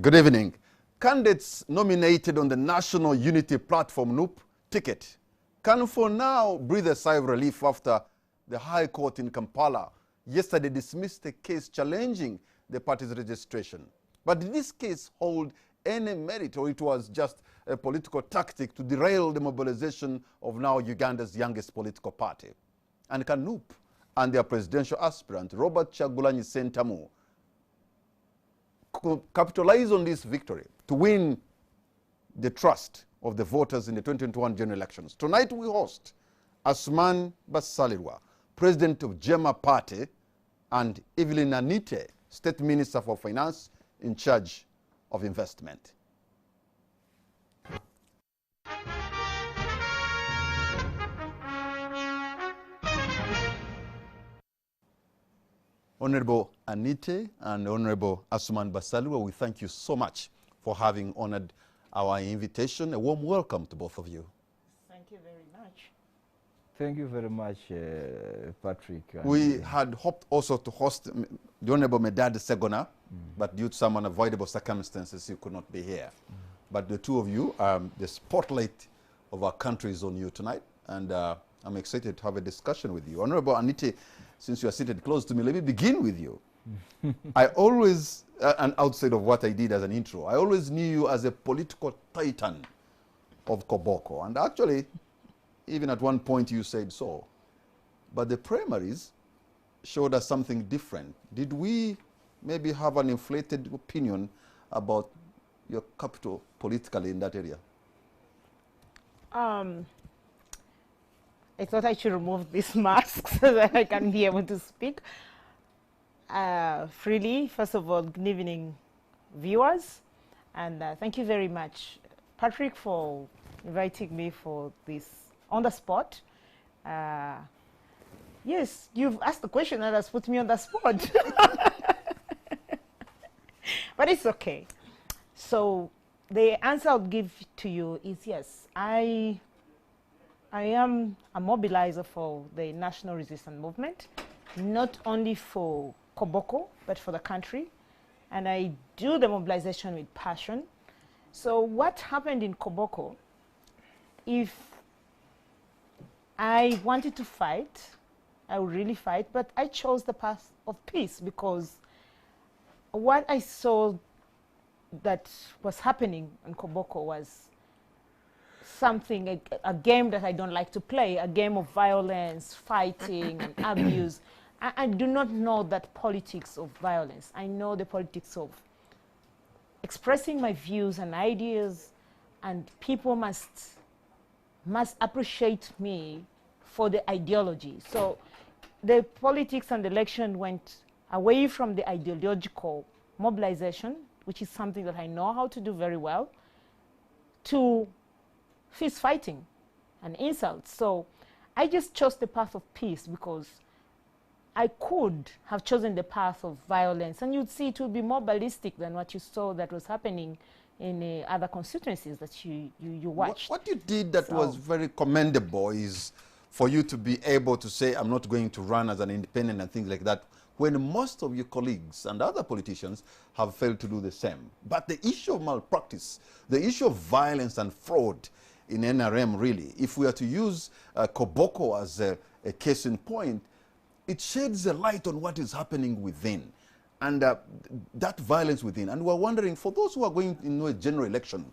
Good evening. Candidates nominated on the National Unity Platform NUP ticket can for now breathe a sigh of relief after the High Court in Kampala yesterday dismissed a case challenging the party's registration. But did this case hold any merit, or it was just a political tactic to derail the mobilization of now Uganda's youngest political party? And can NUP and their presidential aspirant, Robert Kyagulanyi Ssentamu, capitalize on this victory to win the trust of the voters in the 2021 general elections? Tonight we host Asuman Basalirwa, president of Jema Party, and Evelyn Anite, state minister for finance in charge of investment. Honorable Anite and Honorable Asuman Basalirwa, we thank you so much for having honored our invitation. A warm welcome to both of you. Thank you very much. Thank you very much, Patrick. We had hoped also to host the Honorable Medad Segona, but due to some unavoidable circumstances, he could not be here. But the two of you, the spotlight of our country is on you tonight, and I'm excited to have a discussion with you. Honorable Anite, since you are seated close to me, let me begin with you. I always, and outside of what I did as an intro, I always knew you as a political titan of Koboko. And actually, even at one point you said so. But the primaries showed us something different. Did we maybe have an inflated opinion about your capital politically in that area? I thought I should remove this mask so that I can be able to speak freely. First of all, good evening, viewers. And thank you very much, Patrick, for inviting me for this on the spot. Yes, you've asked the question that has put me on the spot. But it's okay. So the answer I'll give to you is yes, I am a mobilizer for the national resistance movement, not only for Koboko, but for the country. And I do the mobilization with passion. So what happened in Koboko, if I wanted to fight, I would really fight, but I chose the path of peace because what I saw that was happening in Koboko was something, a game that I don't like to play, a game of violence, fighting, and abuse. I do not know that politics of violence. I know the politics of expressing my views and ideas, and people must appreciate me for the ideology. So the politics and the election went away from the ideological mobilization, which is something that I know how to do very well, to fist fighting and insults. So I just chose the path of peace because I could have chosen the path of violence, and you'd see it would be more ballistic than what you saw that was happening in other constituencies that you watched. What you did that was very commendable is for you to be able to say, I'm not going to run as an independent and things like that, when most of your colleagues and other politicians have failed to do the same. But the issue of malpractice, the issue of violence and fraud in NRM, really, if we are to use Koboko as a case in point, it sheds a light on what is happening within and that violence within. And we're wondering, for those who are going into a general election,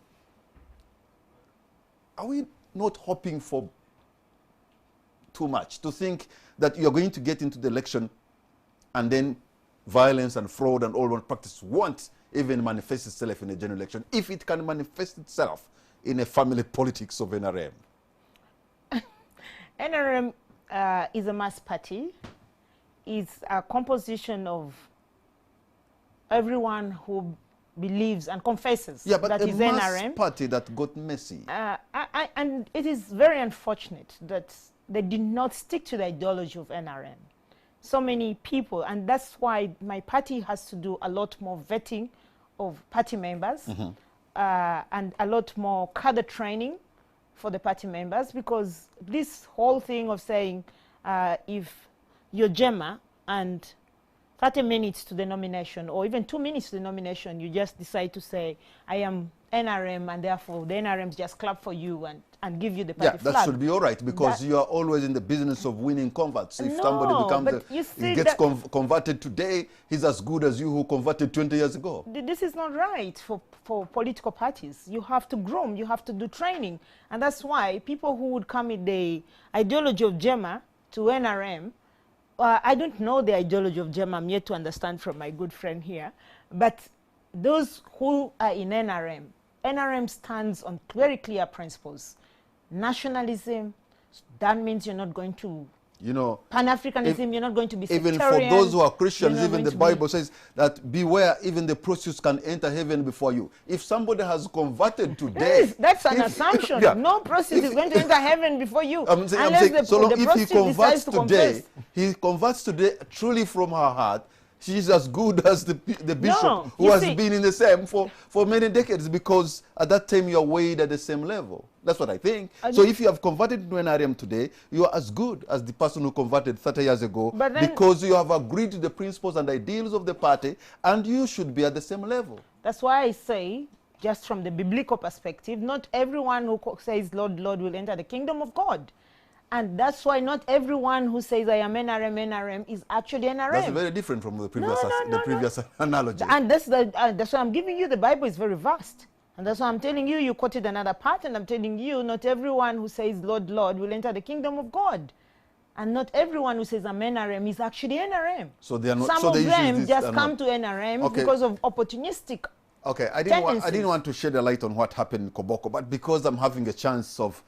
are we not hoping for too much to think that you're going to get into the election and then violence and fraud and all that practice won't even manifest itself in a general election, if it can manifest itself in a family politics of NRM? NRM is a mass party. It's a composition of everyone who believes and confesses but that is mass NRM. Party that got messy. And it is very unfortunate that they did not stick to the ideology of NRM. So many people, and that's why my party has to do a lot more vetting of party members and a lot more cadre training for the party members, because this whole thing of saying if you're Jema and 30 minutes to the nomination, or even 2 minutes to the nomination, you just decide to say, I am NRM, and therefore the NRMs just clap for you and give you the party flag. That should be all right, because you are always in the business of winning converts. If somebody becomes he gets converted today, he's as good as you who converted 20 years ago. This is not right for political parties. You have to groom, you have to do training. And that's why people who would come with the ideology of JEMA to NRM, I don't know the ideology of JEMA, I'm yet to understand from my good friend here, but those who are in NRM stands on very clear principles. Nationalism, that means you're not going to, Pan-Africanism, you're not going to be sectarian. Even for those who are Christians, even the Bible says that beware, even the prostitutes can enter heaven before you. If somebody has converted today... That's an assumption. No prostitute is going to enter heaven before you. If he converts today truly from her heart, she's as good as the bishop who has been in the same for many decades, because at that time you are weighed at the same level. That's what I think. So if you have converted to NRM today, you are as good as the person who converted 30 years ago, because you have agreed to the principles and ideals of the party, and you should be at the same level. That's why I say, just from the biblical perspective, not everyone who says, Lord, Lord, will enter the kingdom of God. And that's why not everyone who says, I am NRM is actually NRM. That's very different from the previous analogy. And that's why I'm giving you, the Bible is very vast. And that's why I'm telling you, you quoted another part, and I'm telling you, not everyone who says, Lord, Lord, will enter the kingdom of God. And not everyone who says, I'm NRM, is actually NRM. So they are not, Some of them just come to NRM because of opportunistic I didn't want to shed a light on what happened in Koboko, but because I'm having a chance of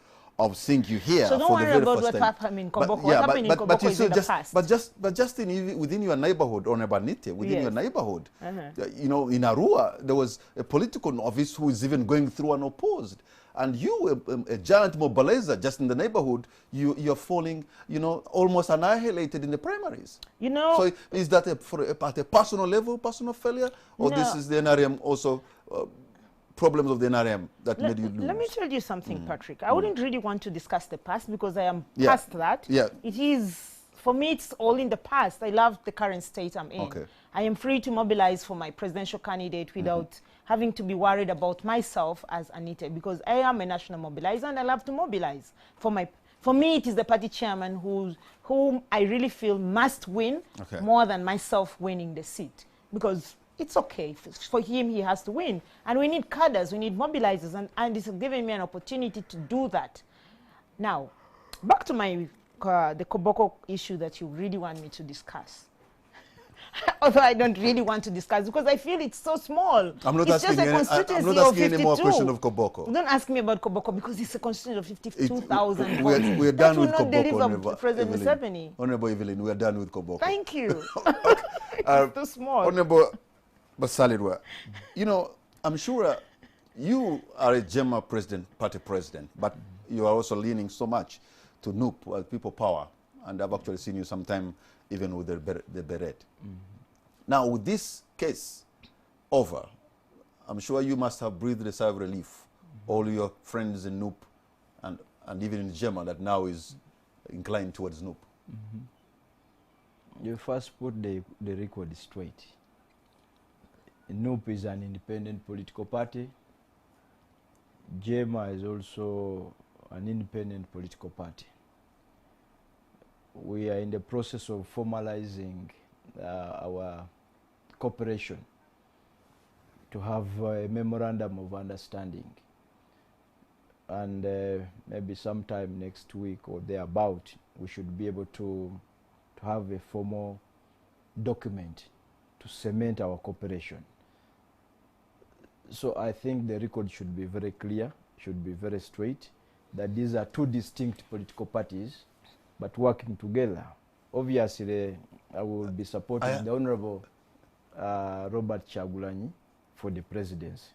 seeing you here so don't for worry the very about first what time. happened in Koboko. What happened in Koboko is in the past. But just within your neighborhood, or Nebanite, within your neighborhood, in Arua, there was a political novice who is even going through unopposed. And you, a giant mobilizer just in the neighborhood, you're falling, almost annihilated in the primaries. So is that at a personal level, personal failure? Or this is the NRM also... problems of the NRM that made you lose? Let me tell you something, Patrick. I wouldn't really want to discuss the past, because I am past that. It is, for me, it's all in the past. I love the current state I'm in. I am free to mobilize for my presidential candidate without having to be worried about myself as Anita, because I am a national mobilizer and I love to mobilize. For me, it is the party chairman whom I really feel must win more than myself winning the seat, because it's okay. For him, he has to win. And we need cadres, we need mobilizers, and it's giving me an opportunity to do that. Now, back to the Koboko issue that you really want me to discuss. Although I don't really want to discuss, because I feel it's so small. I'm not asking any more question of Koboko. Don't ask me about Koboko, because it's a constituency of 52,000. We're done with Koboko. President Museveni. Honorable Evelyn, we're done with Koboko. Thank you. It's too small. Honorable Basalirwa, I'm sure you are a JEMA party president, but you are also leaning so much to NUP, people power, and I've actually seen you sometime even with the beret. Now, with this case over, I'm sure you must have breathed a sigh of relief. All your friends in NUP and even in JEMA that now is inclined towards NUP. You first put the record straight. NUP is an independent political party. JEMA is also an independent political party. We are in the process of formalizing our cooperation to have a memorandum of understanding. And maybe sometime next week or thereabout, we should be able to have a formal document to cement our cooperation. So I think the record should be very clear, should be very straight, that these are two distinct political parties, but working together. Obviously, I will be supporting the Honorable Robert Kyagulanyi for the presidency.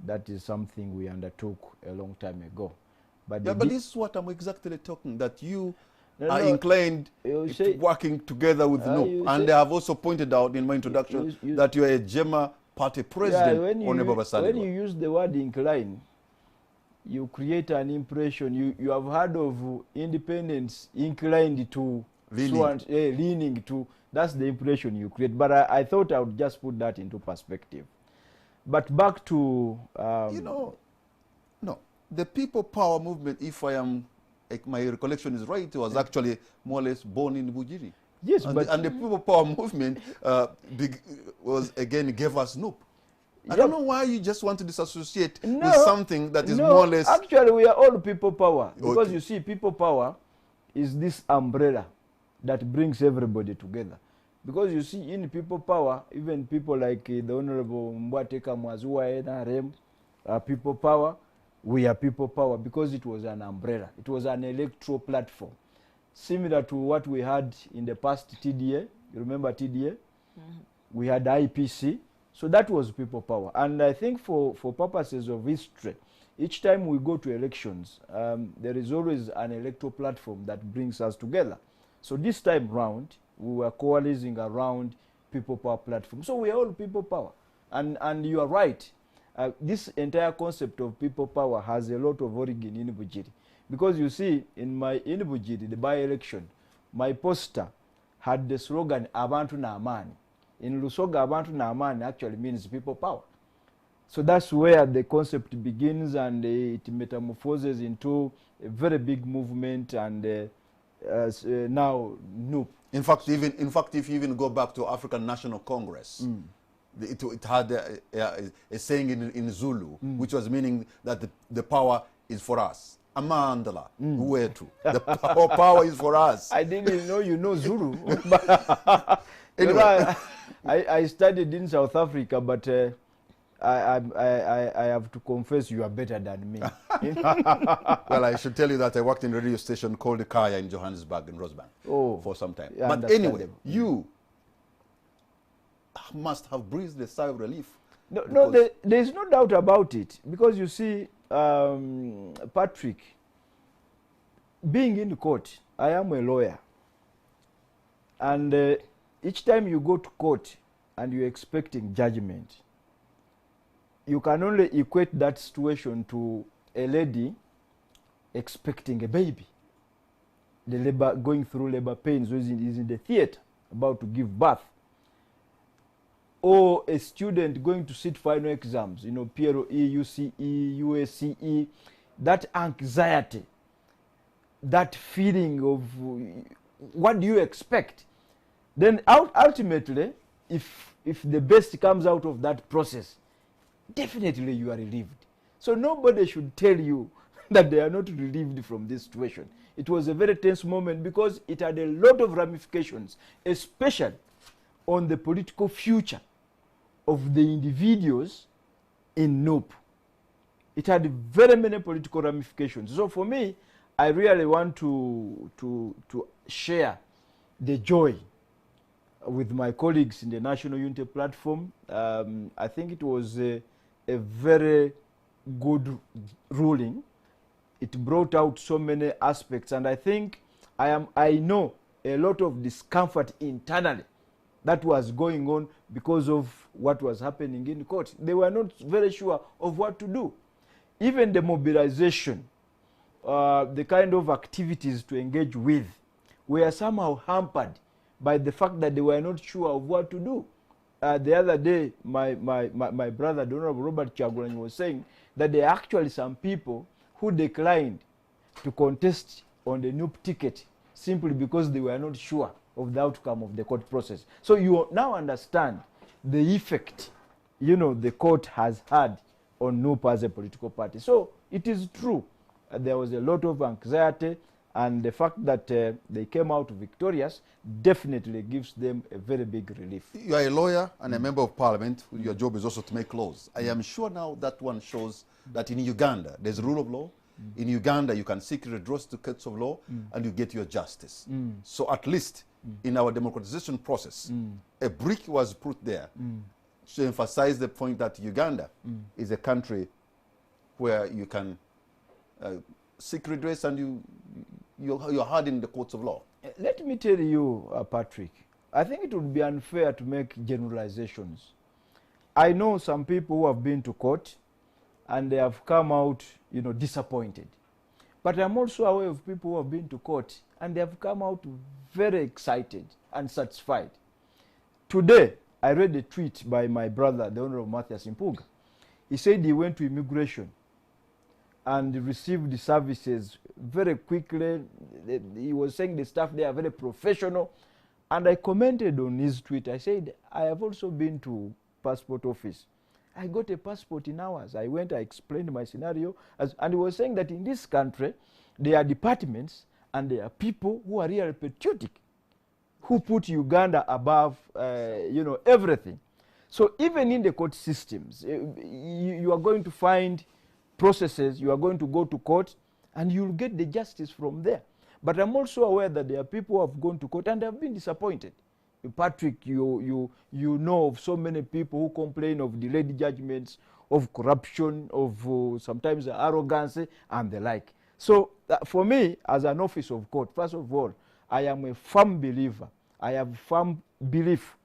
That is something we undertook a long time ago. But this is what I'm exactly talking, that you are inclined to working together with NUP. And I have also pointed out in my introduction that you are a JEMA party president, Honorable Basalirwa. When you use the word incline, you create an impression. You have heard of independents inclined to leaning to. That's the impression you create. But I thought I would just put that into perspective. But back to no, the people power movement, if my recollection is right, was actually more or less born in Bujiri. Yes, and but the people power movement gave us NUP. I don't know why you just want to disassociate with something that is more or less. Actually, we are all people power, because Okay. you see, people power is this umbrella that brings everybody together. Because you see, in people power, even people like the Honorable Mbwateka Mwazua NRM, people power, we are people power, because it was an umbrella. It was an electoral platform, similar to what we had in the past TDA. You remember TDA? Mm-hmm. We had IPC. So that was people power. And I think for purposes of history, each time we go to elections, there is always an electoral platform that brings us together. So this time round, we were coalescing around people power platform. So we are all people power. And you are right. This entire concept of people power has a lot of origin in Bujiri. Because you see, in Bujiri, the by-election, my poster had the slogan, Abantu na Amani. In Lusoga, Abantu na Amani actually means people power. So that's where the concept begins, and it metamorphoses into a very big movement, and now NUP. In fact, if you even go back to African National Congress, it had a saying in Zulu, which was meaning that the power is for us. Amandala, Uwetu. The power is for us. I didn't know you know Zulu. Anyway. I studied in South Africa, but I have to confess you are better than me. Well, I should tell you that I worked in a radio station called the Kaya in Johannesburg, in Rosebank, for some time. But anyway, you must have breathed a sigh of relief. No, there is no doubt about it. Because you see, Patrick, being in court, I am a lawyer. And each time you go to court and you're expecting judgment, you can only equate that situation to a lady expecting a baby. The labor, going through labor pains, is in the theater about to give birth. Or a student going to sit final exams, PROE, UCE, USCE, that anxiety, that feeling of what do you expect? Then ultimately, if the best comes out of that process, definitely you are relieved. So nobody should tell you that they are not relieved from this situation. It was a very tense moment because it had a lot of ramifications, especially on the political future of the individuals in NUP. It had very many political ramifications. So for me, I really want to share the joy with my colleagues in the National Unity Platform. I think it was a very good ruling. It brought out so many aspects, and I think I know a lot of discomfort internally that was going on because of what was happening in court. They were not very sure of what to do. Even the mobilization, the kind of activities to engage with, were somehow hampered by the fact that they were not sure of what to do. The other day, my brother, the Honorable Robert Chagulanyi, was saying that there are actually some people who declined to contest on the NUP ticket simply because they were not sure of the outcome of the court process. So you now understand the effect, the court has had on NUP as a political party. So it is true. There was a lot of anxiety, and the fact that they came out victorious definitely gives them a very big relief. You are a lawyer and a member of parliament. Your job is also to make laws. I am sure now that one shows that in Uganda, there's a rule of law. In Uganda, you can seek redress to courts of law and you get your justice. So at least in our democratization process, a brick was put there to emphasize the point that Uganda is a country where you can seek redress and you're hard in the courts of law. Let me tell you, Patrick, I think it would be unfair to make generalizations. I know some people who have been to court and they have come out, disappointed. But I'm also aware of people who have been to court and they have come out very excited and satisfied. Today, I read a tweet by my brother, the Honorable Matthias Impuga. He said he went to immigration and received the services very quickly. He was saying the staff there are very professional. And I commented on his tweet. I said, I have also been to passport office. I got a passport in hours. I went, I explained my scenario. And he was saying that in this country, there are departments and there are people who are really patriotic, who put Uganda above, you know, everything. So even in the court systems, you are going to find processes, you are going to go to court, and you'll get the justice from there. But I'm also aware that there are people who have gone to court and have been disappointed. Patrick, you know of so many people who complain of delayed judgments, of corruption, of sometimes arrogance, and the like. So for me, as an office of court, first of all, I am a firm believer. I have firm belief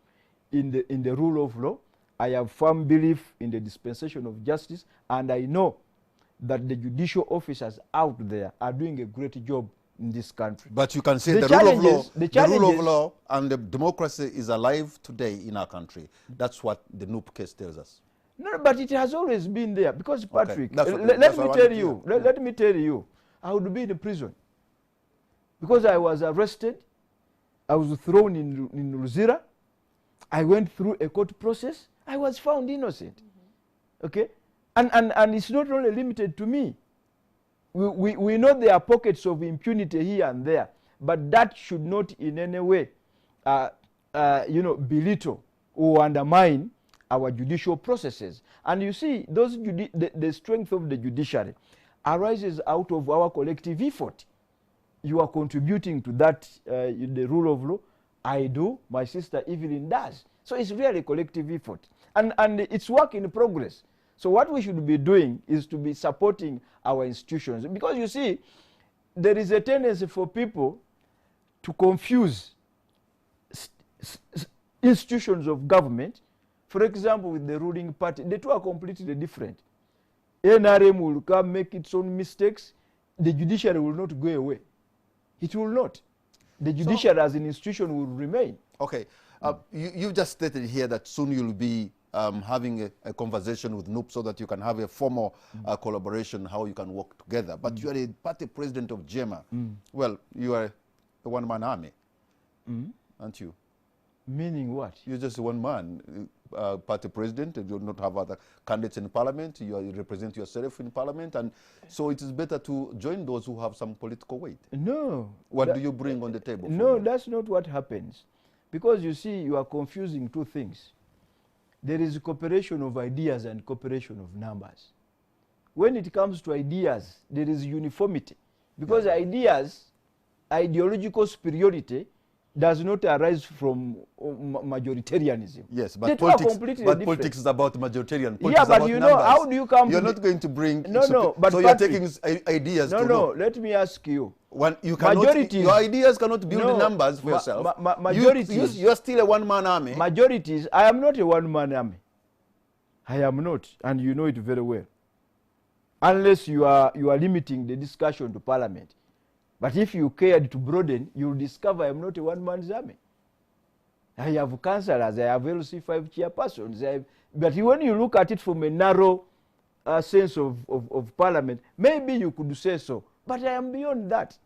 in the rule of law. I have firm belief in the dispensation of justice, and I know that the judicial officers out there are doing a great job in this country. But you can say the rule of law and the democracy is alive today in our country. That's what the Noop case tells us. No, but it has always been there. Because, Patrick, let me tell you, I would be in prison. Because I was arrested, I was thrown in Luzira, I went through a court process, I was found innocent. Okay? And it's not only limited to me. We know there are pockets of impunity here and there, but that should not in any way, you know, belittle or undermine our judicial processes. And you see, the strength of the judiciary arises out of our collective effort. You are contributing to that, the rule of law. I do, my sister Evelyn does. So it's really a collective effort. And it's work in progress. So what we should be doing is to be supporting our institutions. Because you see, there is a tendency for people to confuse institutions of government. For example, with the ruling party, the two are completely different. NRM will come make its own mistakes. The judiciary will not go away. It will not. The judiciary as an institution will remain. Okay. You just stated here that soon you'll be having a conversation with Noop so that you can have a formal collaboration, how you can work together. But you are a party president of JEMA. Well, you are a one-man army, aren't you? Meaning what? You're just one man party president. You do not have other candidates in parliament. You represent yourself in parliament. And so it is better to join those who have some political weight. No. What do you bring on the table? No, that's not what happens. Because you see, you are confusing two things. There is cooperation of ideas and cooperation of numbers. When it comes to ideas, there is uniformity. Because ideas, ideological superiority, does not arise from majoritarianism. Yes, but politics is about majoritarian. Yeah, but you know, how do you come? You're not going to bring. But so you're taking ideas. No, let me ask you. You cannot. Your ideas cannot build numbers for yourself. Majorities. You're still a one-man army. Majorities. I am not a one-man army. I am not, and you know it very well. Unless you are limiting the discussion to parliament. But if you cared to broaden, you'll discover I'm not a one-man's army. I have councillors, I have LC5 chairpersons. But when you look at it from a narrow sense of parliament, maybe you could say so. But I am beyond that.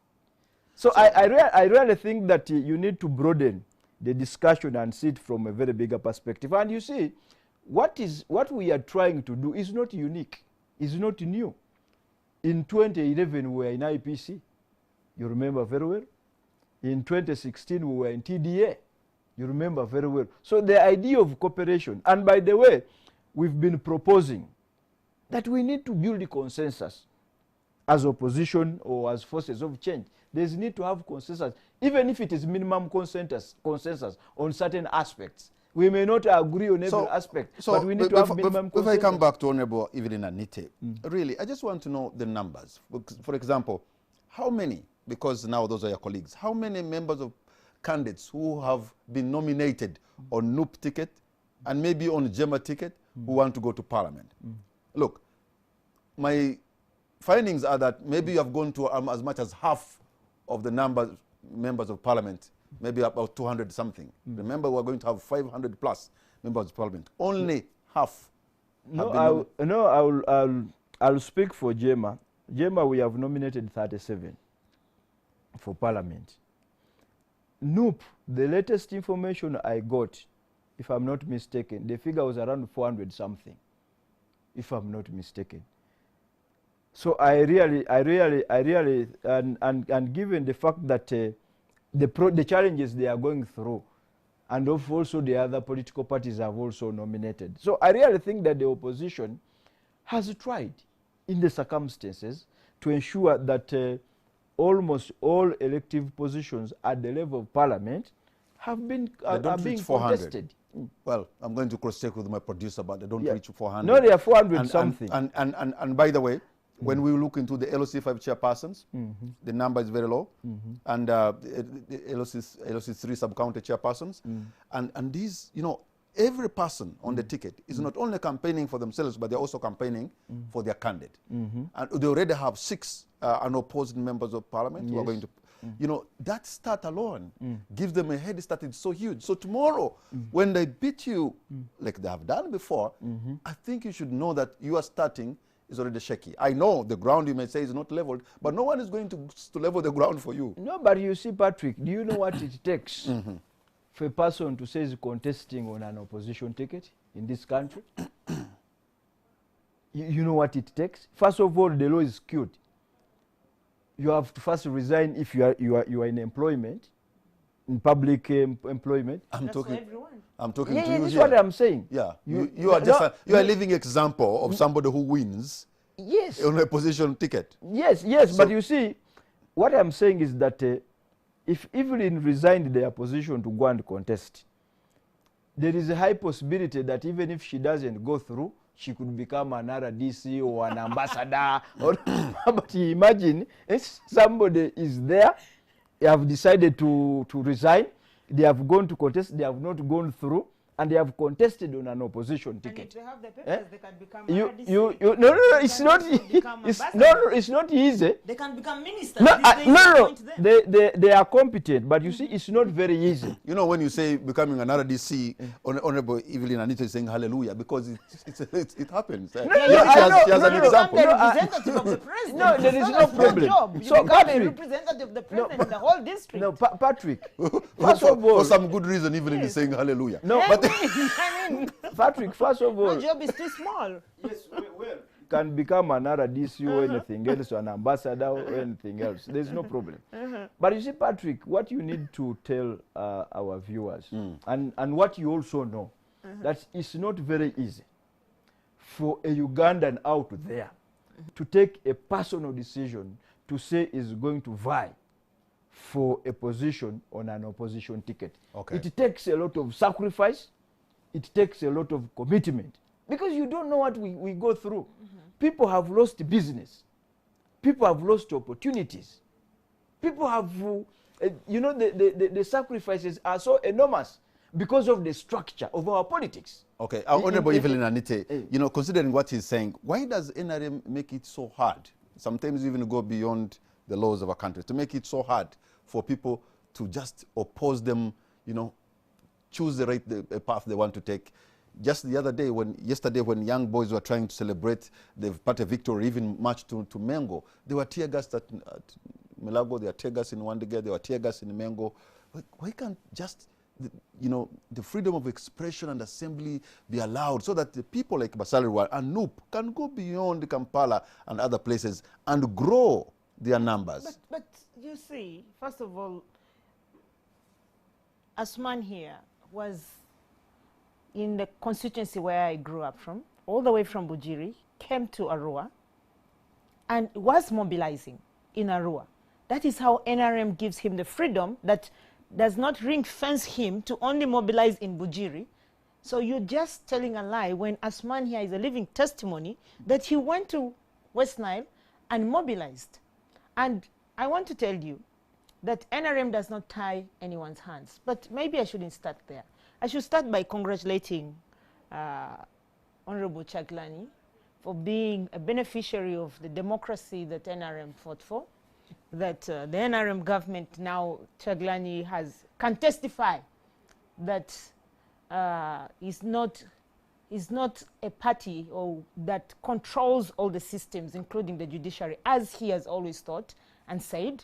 So I really think that you need to broaden the discussion and see it from a very bigger perspective. And you see, what we are trying to do is not unique. It's not new. In 2011, we were in IPC. You remember very well. In 2016, we were in TDA. You remember very well. So the idea of cooperation, and by the way, we've been proposing that we need to build a consensus as opposition or as forces of change. There's need to have consensus, even if it is minimum consensus on certain aspects. We may not agree on every aspect, but we need to have minimum consensus. If I come back to Honorable Evelyn Anite, really, I just want to know the numbers. For example, how many, because now those are your colleagues, how many members of candidates who have been nominated on Noop ticket and maybe on JEMA ticket who want to go to parliament? Look, my findings are that maybe you have gone to as much as half of the members of parliament, maybe about 200 something. Remember, we're going to have 500 plus members of parliament. Only half. I'll speak for Jema. Jema, we have nominated 37 for parliament. Nope, the latest information I got, if I'm not mistaken, the figure was around 400 something, if I'm not mistaken. So I really, and given the fact that the challenges they are going through, and also the other political parties have also nominated. So I really think that the opposition has tried, in the circumstances, to ensure that almost all elective positions at the level of parliament have been being contested. Well, I'm going to cross-check with my producer, but they don't reach 400. No, they are 400 something. And by the way, when we look into the LOC5 chairpersons, the number is very low, and the LOC3 sub-county chairpersons, and these, you know, every person on the ticket is not only campaigning for themselves, but they're also campaigning for their candidate. And they already have 6 unopposed members of parliament who are going to, you know, that start alone gives them a head start. It's so huge. So tomorrow, when they beat you, like they have done before, I think you should know that you are starting is already shaky. I know the ground, you may say, is not leveled, but no one is going to level the ground for you. No, but you see, Patrick, do you know what it takes for a person to say is contesting on an opposition ticket in this country? you know what it takes? First of all, the law is skewed. You have to first resign if you are in employment, in public employment. I'm talking to you this here. is what I'm saying. Yeah, you are just you are a living example of somebody who wins. Yes. On a position ticket. Yes, yes, so, but you see, what I'm saying is that if Evelyn resigned their position to go and contest, there is a high possibility that even if she doesn't go through, she could become another DC or an ambassador. But imagine if somebody is there, they have decided to resign, they have gone to contest, they have not gone through, and they have contested on an opposition ticket. And if they have the papers, they can become it's not easy. They can become ministers. They are competent, but you see, it's not very easy. You know, when you say becoming another DC, Honorable Evelyn Anita is saying hallelujah, because it happens. She has an example. The representative of the president. No, there is no problem. So Patrick, representative of the president in the whole district. No, Patrick. First of all, for some good reason, Evelyn is saying hallelujah. No, but I mean, Patrick, first of all, my job is too small. Yes, well, can become another DC or anything else, or an ambassador or anything else. There's no problem. But you see, Patrick, what you need to tell our viewers, and what you also know, that it's not very easy for a Ugandan out there to take a personal decision to say is going to vie for a position on an opposition ticket. Okay. It takes a lot of sacrifice. It takes a lot of commitment, because you don't know what we go through. People have lost business. People have lost opportunities. People have, you know, the sacrifices are so enormous because of the structure of our politics. Okay, Honorable Evelyn Anite, you know, considering what he's saying, why does NRM make it so hard, sometimes even go beyond the laws of our country, to make it so hard for people to just oppose them, you know, choose the path they want to take? Just the other day, yesterday, when young boys were trying to celebrate the party victory, even march to Mengo, they were tear gassed at Melago, they were tear gassed in Wandiga, they were tear gassed in Mengo. Why can't just, you know, the freedom of expression and assembly be allowed, so that the people like Basalirwa and Noop can go beyond Kampala and other places and grow their numbers? But you see, first of all, Asman here was in the constituency where I grew up from, all the way from Bujiri, came to Arua, and was mobilizing in Arua. That is how NRM gives him the freedom that does not ring fence him to only mobilize in Bujiri. So you're just telling a lie when Asman here is a living testimony that he went to West Nile and mobilized. And I want to tell you that NRM does not tie anyone's hands. But maybe I shouldn't start there. I should start by congratulating Honorable Chaglani for being a beneficiary of the democracy that NRM fought for, that the NRM government now, Chaglani can testify that is not a party or that controls all the systems, including the judiciary, as he has always thought and said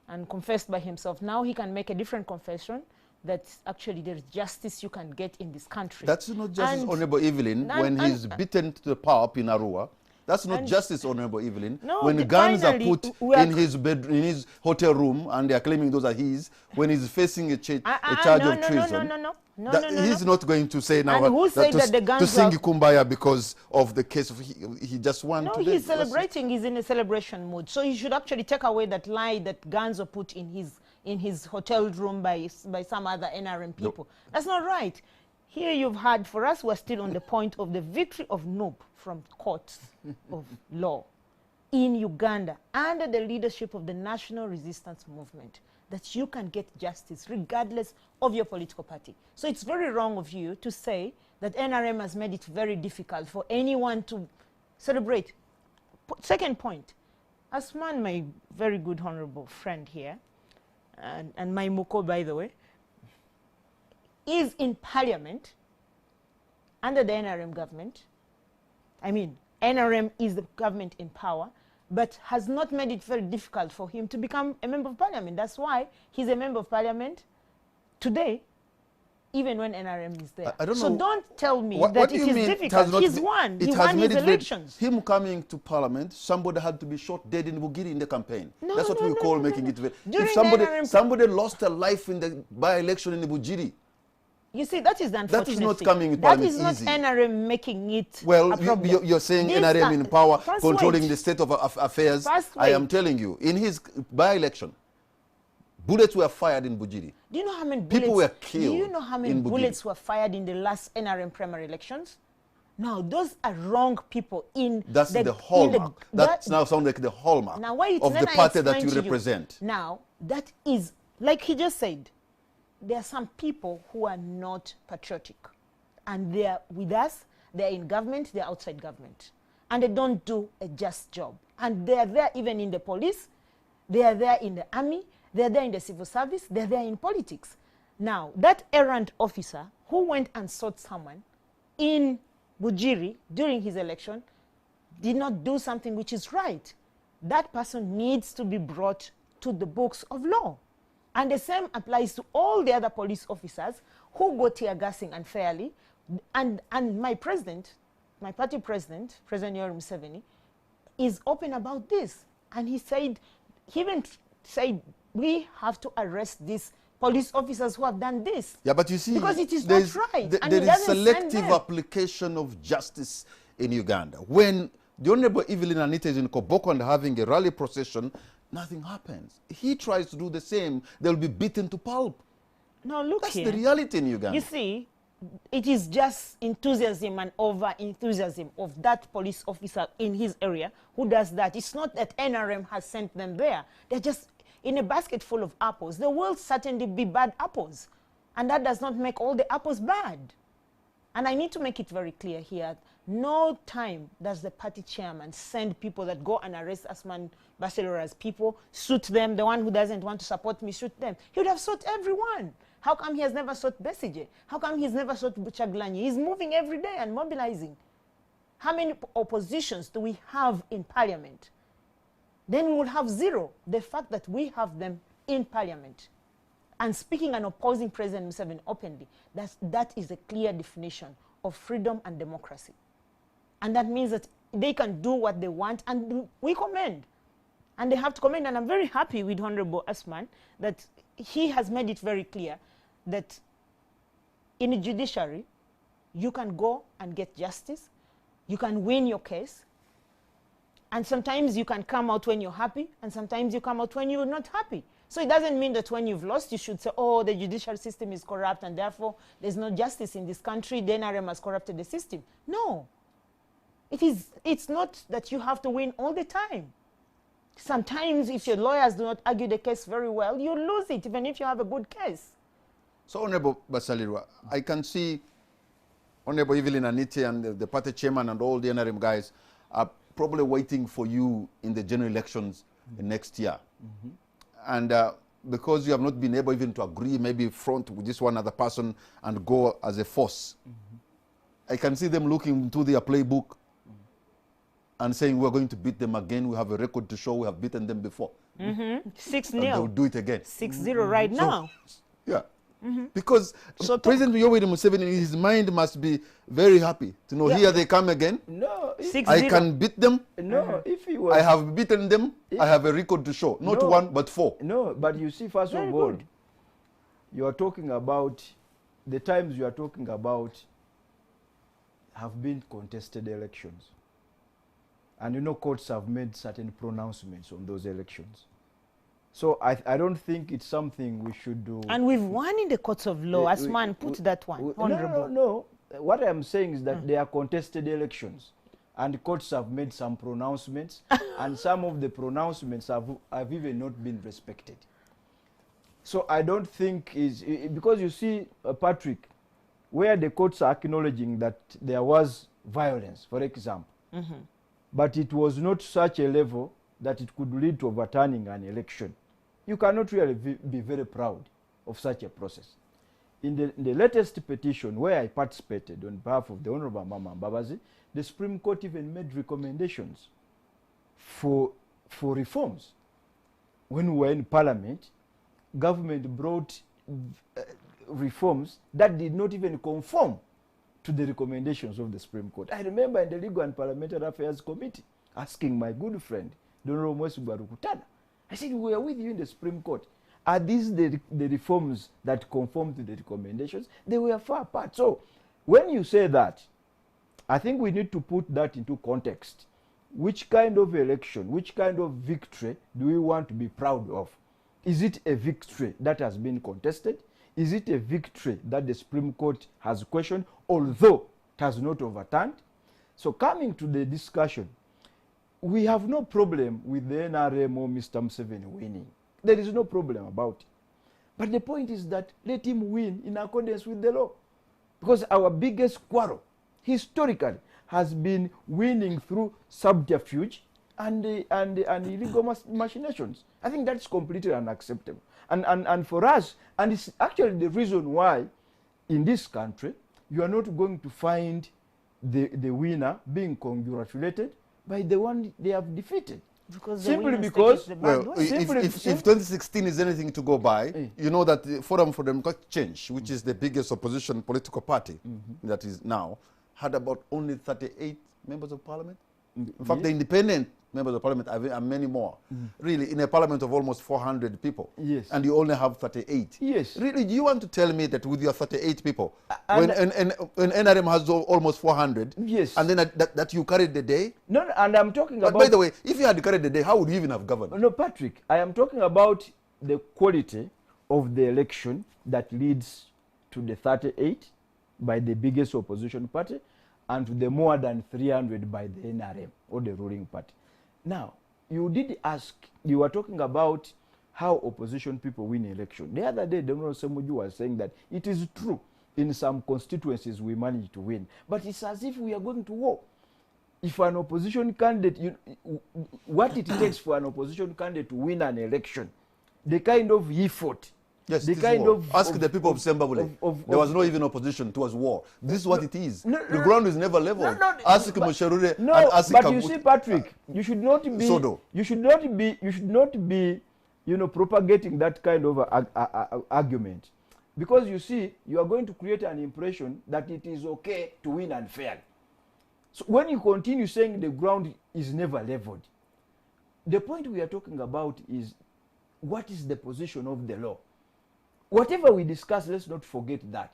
and confessed by himself. Now he can make a different confession that actually there's justice you can get in this country. That's not justice, Honorable Evelyn, when he's beaten to the pulp in Arua. That's not justice, Honorable Evelyn. No, when guns are put in his bed, in his hotel room, and they are claiming those are his, when he's facing a charge of treason. He's not going to say now to sing Kumbaya because of the case of he just won. No, today. he's celebrating. He's in a celebration mood. So he should actually take away that lie that guns were put in his hotel room by some other NRM people. No. That's not right. Here you've had, for us, we're still on the point of the victory of Noob from courts of law in Uganda under the leadership of the National Resistance Movement, that you can get justice regardless of your political party. So it's very wrong of you to say that NRM has made it very difficult for anyone to celebrate. Second point, Asman, my very good honorable friend here, and my Muko, by the way, is in parliament under the NRM government. I mean, NRM is the government in power, but has not made it very difficult for him to become a member of parliament. That's why he's a member of parliament today, even when NRM is there. So don't tell me that it is difficult. He's won. He won his elections. Him coming to parliament, somebody had to be shot dead in Bugiri in the campaign. That's what we call making it. If somebody lost a life in the by-election in Bugiri, you see, that is the unfortunate That is not thing. coming in parliament That is not NRM making it a problem. You're saying NRM in power, controlling the state of affairs. I am telling you, in his by-election, bullets were fired in Bugiri. Do you know how many people were killed? Do you know how many bullets were fired in the last NRM primary elections? Now, those are wrong people in That's the hallmark. That now sounds like the hallmark of the party that you represent. Now, that is, like he just said, there are some people who are not patriotic. And they are with us, they're in government, they're outside government. And they don't do a just job. And they are there even in the police, they are there in the army, they're there in the civil service, they're there in politics. Now, that errant officer who went and sought someone in Bugiri during his election did not do something which is right. That person needs to be brought to the books of law. And the same applies to all the other police officers who go tear gassing unfairly. And my president, my party president, President Yoweri Museveni, is open about this. And he even said, we have to arrest these police officers who have done this. Yeah, but you see, because it is not right. There is selective application of justice in Uganda. When the Honorable Evelyn Anita is in Koboko and having a rally procession, nothing happens. He tries to do the same, they'll be beaten to pulp. No, look That's here. the reality in Uganda. You see, it is just enthusiasm and over-enthusiasm of that police officer in his area who does that. It's not that NRM has sent them there. They're just in a basket full of apples. There will certainly be bad apples. And that does not make all the apples bad. And I need to make it very clear here. No time does the party chairman send people that go and arrest Asman Baselora's people, shoot them, the one who doesn't want to support me, shoot them. He would have shot everyone. How come he has never shot Besigye? How come he's never shot Buchaglani? He's moving every day and mobilizing. How many oppositions do we have in parliament? Then we will have zero. The fact that we have them in parliament and speaking and opposing President Museveni openly, that is a clear definition of freedom and democracy. And that means that they can do what they want, and we commend. And they have to commend, and I'm very happy with Honorable Asman that he has made it very clear that in the judiciary, you can go and get justice, you can win your case, and sometimes you can come out when you're happy, and sometimes you come out when you're not happy. So it doesn't mean that when you've lost, you should say, oh, the judicial system is corrupt, and therefore there's no justice in this country, the NRM has corrupted the system. No. It's not that you have to win all the time. Sometimes if your lawyers do not argue the case very well, you lose it, even if you have a good case. So, Honorable Basalirwa, I can see Honorable Evelyn Aniti and the party chairman and all the NRM guys are probably waiting for you in the general elections next year. And because you have not been able even to agree, maybe front with this one other person and go as a force, I can see them looking into their playbook and saying, we're going to beat them again. We have a record to show we have beaten them before. 6-0. And they'll do it again. 6-0 right now. Yeah. Because President Yoweri Museveni, in his mind, must be very happy to know here they come again. No, 6-0. I can beat them. no. If he was, I have beaten them. I have a record to show. Not No. 1, but 4. no. But you see, first Very of all, good. you are talking about the times you are talking about have been contested elections, and you know courts have made certain pronouncements on those elections. So I don't think it's something we should do. And we've won in the courts of law. Asman, put that one, honorable. No. What I'm saying is that they are contested elections, and the courts have made some pronouncements, and some of the pronouncements have even not been respected. So I don't think because you see, Patrick, where the courts are acknowledging that there was violence, for example, but it was not such a level that it could lead to overturning an election. You cannot really be very proud of such a process. In the latest petition where I participated on behalf of the Honorable Mama Mbabazi, the Supreme Court even made recommendations for reforms. When we were in Parliament, government brought reforms that did not even conform to the recommendations of the Supreme Court. I remember in the Legal and Parliamentary Affairs Committee asking my good friend, Donald Mwesugwarukutana, I said, we are with you in the Supreme Court. Are these the reforms that conform to the recommendations? They were far apart. So when you say that, I think we need to put that into context. Which kind of election, which kind of victory do we want to be proud of? Is it a victory that has been contested? Is it a victory that the Supreme Court has questioned, although it has not overturned? So coming to the discussion, we have no problem with the NRM or Mr. Museveni winning. There is no problem about it. But the point is that let him win in accordance with the law. Because our biggest quarrel, historically, has been winning through subterfuge and illegal machinations. I think that's completely unacceptable. And for us, and it's actually the reason why in this country, you are not going to find the winner being congratulated by the one they have defeated. Because simply because, well, if 2016 is anything to go by, you know that the Forum for Democratic Change, which is the biggest opposition political party that is now, had about only 38 members of parliament. In fact, the independent members of parliament are many more. Really, in a parliament of almost 400 people. Yes. And you only have 38. Yes. Really, do you want to tell me that with your 38 people, when NRM has almost 400, yes, and then that you carried the day? No, and I'm talking But about... by the way, if you had carried the day, how would you even have governed? No, Patrick, I am talking about the quality of the election that leads to the 38 by the biggest opposition party and to the more than 300 by the NRM or the ruling party. Now, you did ask, you were talking about how opposition people win election. The other day, Dr. Semuju was saying that it is true in some constituencies we manage to win, but it's as if we are going to war. If an opposition candidate, what it takes for an opposition candidate to win an election, the kind of effort, yes, the kind of... Ask the people of Zimbabwe. There was no even opposition towards war. This is what it is. The ground is never level. Ask Musharure and ask but Kaguta. you see, Patrick, you should not be... Sodo. You should not be, propagating that kind of argument. Because you see, you are going to create an impression that it is okay to win unfairly. So when you continue saying the ground is never leveled, the point we are talking about is what is the position of the law. Whatever we discuss, let's not forget that.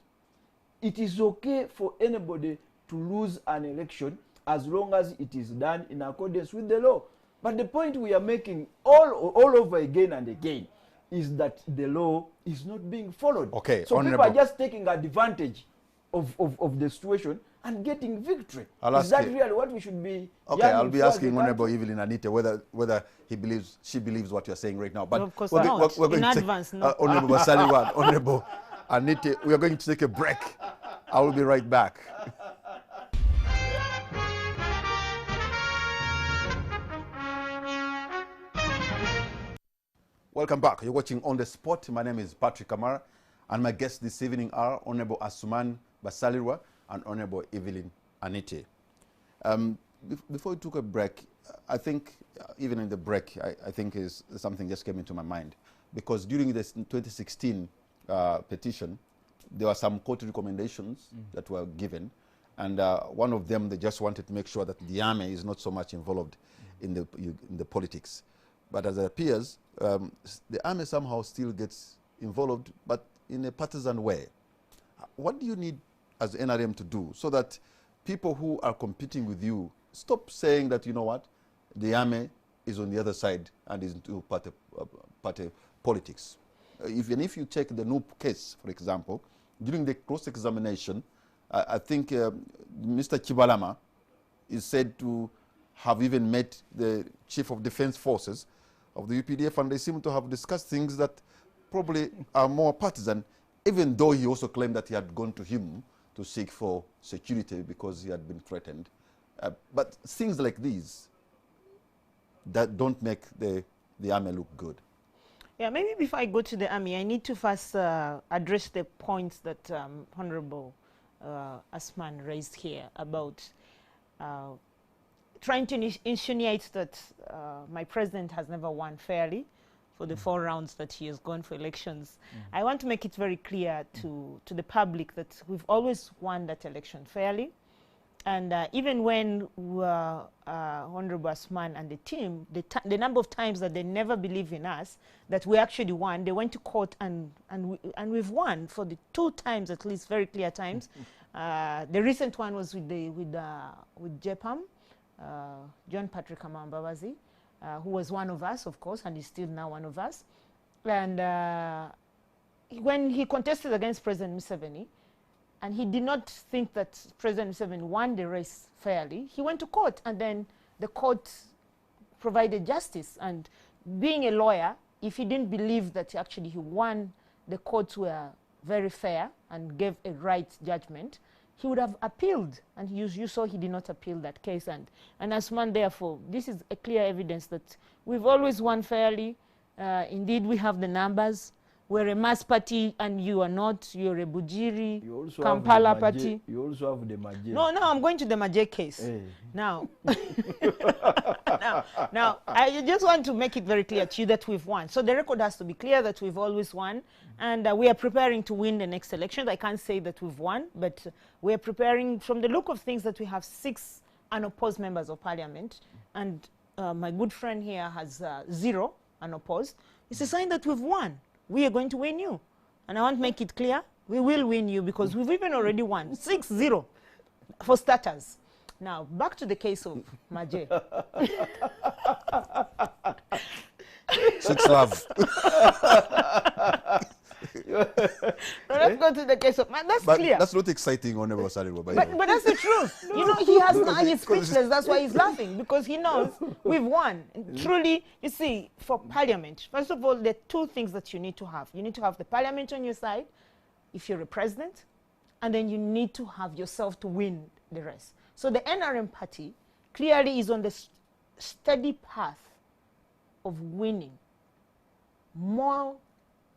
It is okay for anybody to lose an election as long as it is done in accordance with the law. But the point we are making all over again and again is that the law is not being followed. Okay, so people are just taking advantage of the situation and getting victory. Is that really what we should be? Okay, I'll be asking Honorable Evelyn Anite whether she believes what you're saying right now. But no, of course we're not. going in to advance, take, no. Honorable Basaliwa, Honorable Anite, we are going to take a break. I will be right back. Welcome back. You're watching On the Spot. My name is Patrick Kamara, and my guests this evening are Honorable Asuman Basalirwa and Honorable Evelyn Anite. Before we took a break, I think, even in the break, I think something just came into my mind. Because during this 2016 petition, there were some court recommendations that were given. And one of them, they just wanted to make sure that the army is not so much involved in the politics. But as it appears, the army somehow still gets involved, but in a partisan way. What do you need as NRM to do so that people who are competing with you stop saying that, you know what, the army is on the other side and is into party politics? Even if you check the Noop case, for example, during the cross-examination, I think Mr. Chibalama is said to have even met the Chief of Defense Forces of the UPDF, and they seem to have discussed things that probably are more partisan, even though he also claimed that he had gone to him to seek for security because he had been threatened. But things like these that don't make the army look good. Yeah, maybe before I go to the army, I need to first address the points that Honorable Asman raised here about trying to insinuate that my president has never won fairly for the 4 rounds that he has gone for elections. I want to make it very clear to the public that we've always won that election fairly. And even when Honorable Asman and the team, the number of times that they never believe in us, that we actually won, they went to court and we've won for the 2 times, at least very clear times. The recent one was with JPAM, John Patrick Amambabazi, who was one of us, of course, and is still now one of us. And when he contested against President Museveni, and he did not think that President Museveni won the race fairly, he went to court, and then the court provided justice. And being a lawyer, if he didn't believe that actually he won, the courts were very fair and gave a right judgment, he would have appealed. And you saw he did not appeal that case. And Asman, therefore, this is a clear evidence that we've always won fairly. Indeed, we have the numbers. We're a mass party and you are not. You're a Bujiri, Kampala party. You also have the Maje. No, I'm going to the Maje case. Hey. Now, now, I just want to make it very clear to you that we've won. So the record has to be clear that we've always won. And we are preparing to win the next election. I can't say that we've won, but we are preparing, from the look of things, that we have 6 unopposed members of parliament. And my good friend here has 0 unopposed. It's a sign that we've won. We are going to win you. And I want to make it clear, we will win you because we've even already won 6-0 for starters. Now, back to the case of Maje. 6 love. So let's go to the case of that's clear. That's not exciting, Honorable Basalirwa. But that's the truth. You know, he has now, he's speechless. That's why he's laughing, because he knows we've won. Truly, you see, for parliament, first of all, there are 2 things that you need to have. You need to have the parliament on your side, if you're a president, and then you need to have yourself to win the rest. So the NRM party clearly is on the steady path of winning more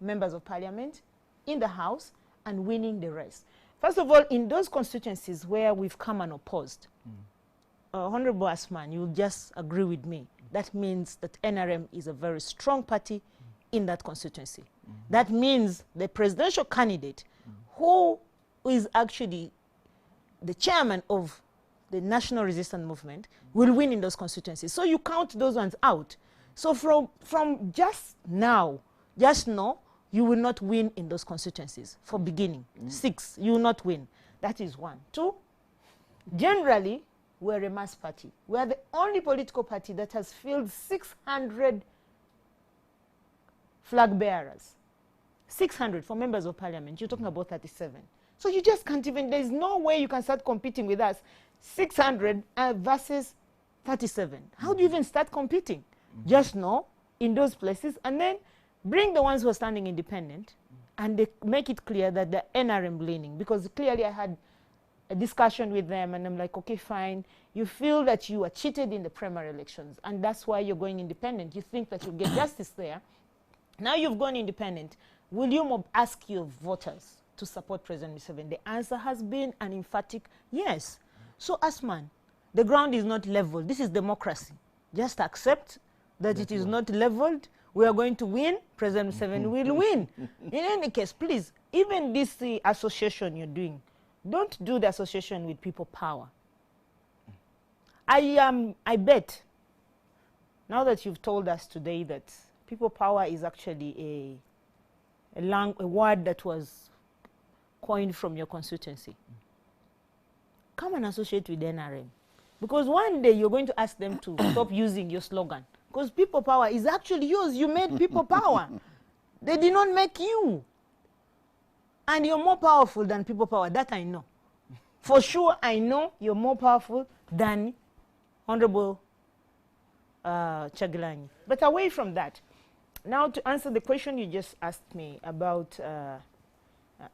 members of parliament in the House and winning the rest. First of all, in those constituencies where we've come unopposed, Honorable Asman, you'll just agree with me. That means that NRM is a very strong party in that constituency. That means the presidential candidate who is actually the chairman of the National Resistance Movement will win in those constituencies. So you count those ones out. So from just now, just know, you will not win in those constituencies for beginning. 6, you will not win. That is 1. 2, generally, we're a mass party. We're the only political party that has filled 600 flag bearers. 600 for members of parliament. You're talking about 37. So you just can't even, there's no way you can start competing with us. 600 versus 37. How do you even start competing? Just know in those places, and then bring the ones who are standing independent, and they make it clear that they're NRM leaning. Because clearly I had a discussion with them, and I'm like, okay, fine. You feel that you are cheated in the primary elections, and that's why you're going independent. You think that you'll get justice there. Now you've gone independent. Will you ask your voters to support President Museveni? The answer has been an emphatic yes. So, Asman, the ground is not leveled. This is democracy. Just accept that it is not leveled. We are going to win. President Museveni will win. In any case, please, even this association you're doing, don't do the association with people power. I bet, now that you've told us today that people power is actually a word that was coined from your constituency, come and associate with NRM. Because one day you're going to ask them to stop using your slogan. Because people power is actually yours. You made people power. They did not make you. And you're more powerful than people power. That I know. For sure, I know you're more powerful than Honorable Chagulanyi. But away from that, now to answer the question you just asked me about,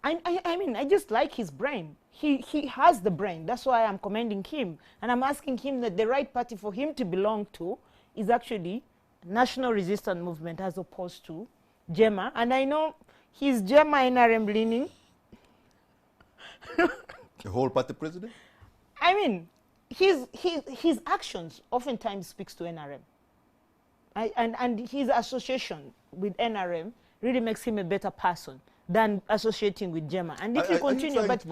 I mean, I just like his brain. He has the brain. That's why I'm commending him. And I'm asking him that the right party for him to belong to is actually National Resistance Movement as opposed to JEMA. And I know he's JEMA NRM leaning. The whole party president? I mean, his actions oftentimes speaks to NRM. And his association with NRM really makes him a better person than associating with JEMA. And if you continue, but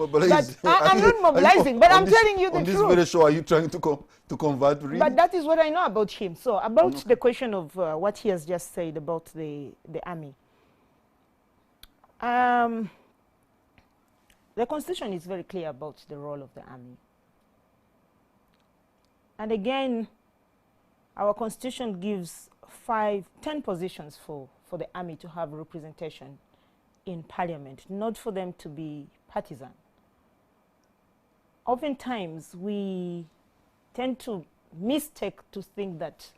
I'm not mobilizing, but I'm telling you the truth. On this very show, are you trying to convert really? But that is what I know about him. So about the question of what he has just said about the army. The Constitution is very clear about the role of the army. And again, our Constitution gives 10 positions for the army to have representation in Parliament, not for them to be partisan. Oftentimes, we tend to mistake to think that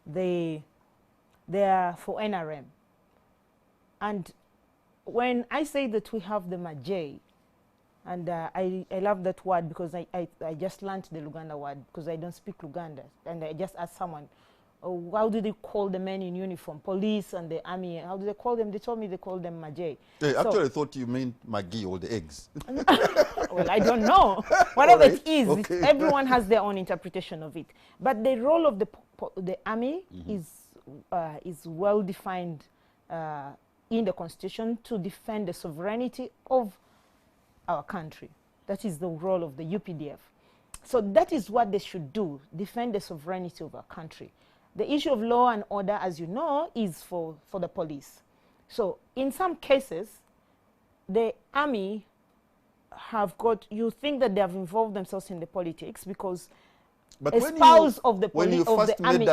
they are for NRM. And when I say that we have the Majay, and I love that word because I just learned the Luganda word because I don't speak Luganda. And I just asked someone, oh, how do they call the men in uniform, police and the army? How do they call them? They told me they call them Majay. Hey, actually, I thought you meant Maggie or the eggs. Well, I don't know. Whatever it is, okay. Everyone has their own interpretation of it. But the role of the army is well defined in the Constitution to defend the sovereignty of our country. That is the role of the UPDF. So that is what they should do, defend the sovereignty of our country. The issue of law and order, as you know, is for the police. So in some cases, the army have got, you think that they have involved themselves in the politics because a spouse of the army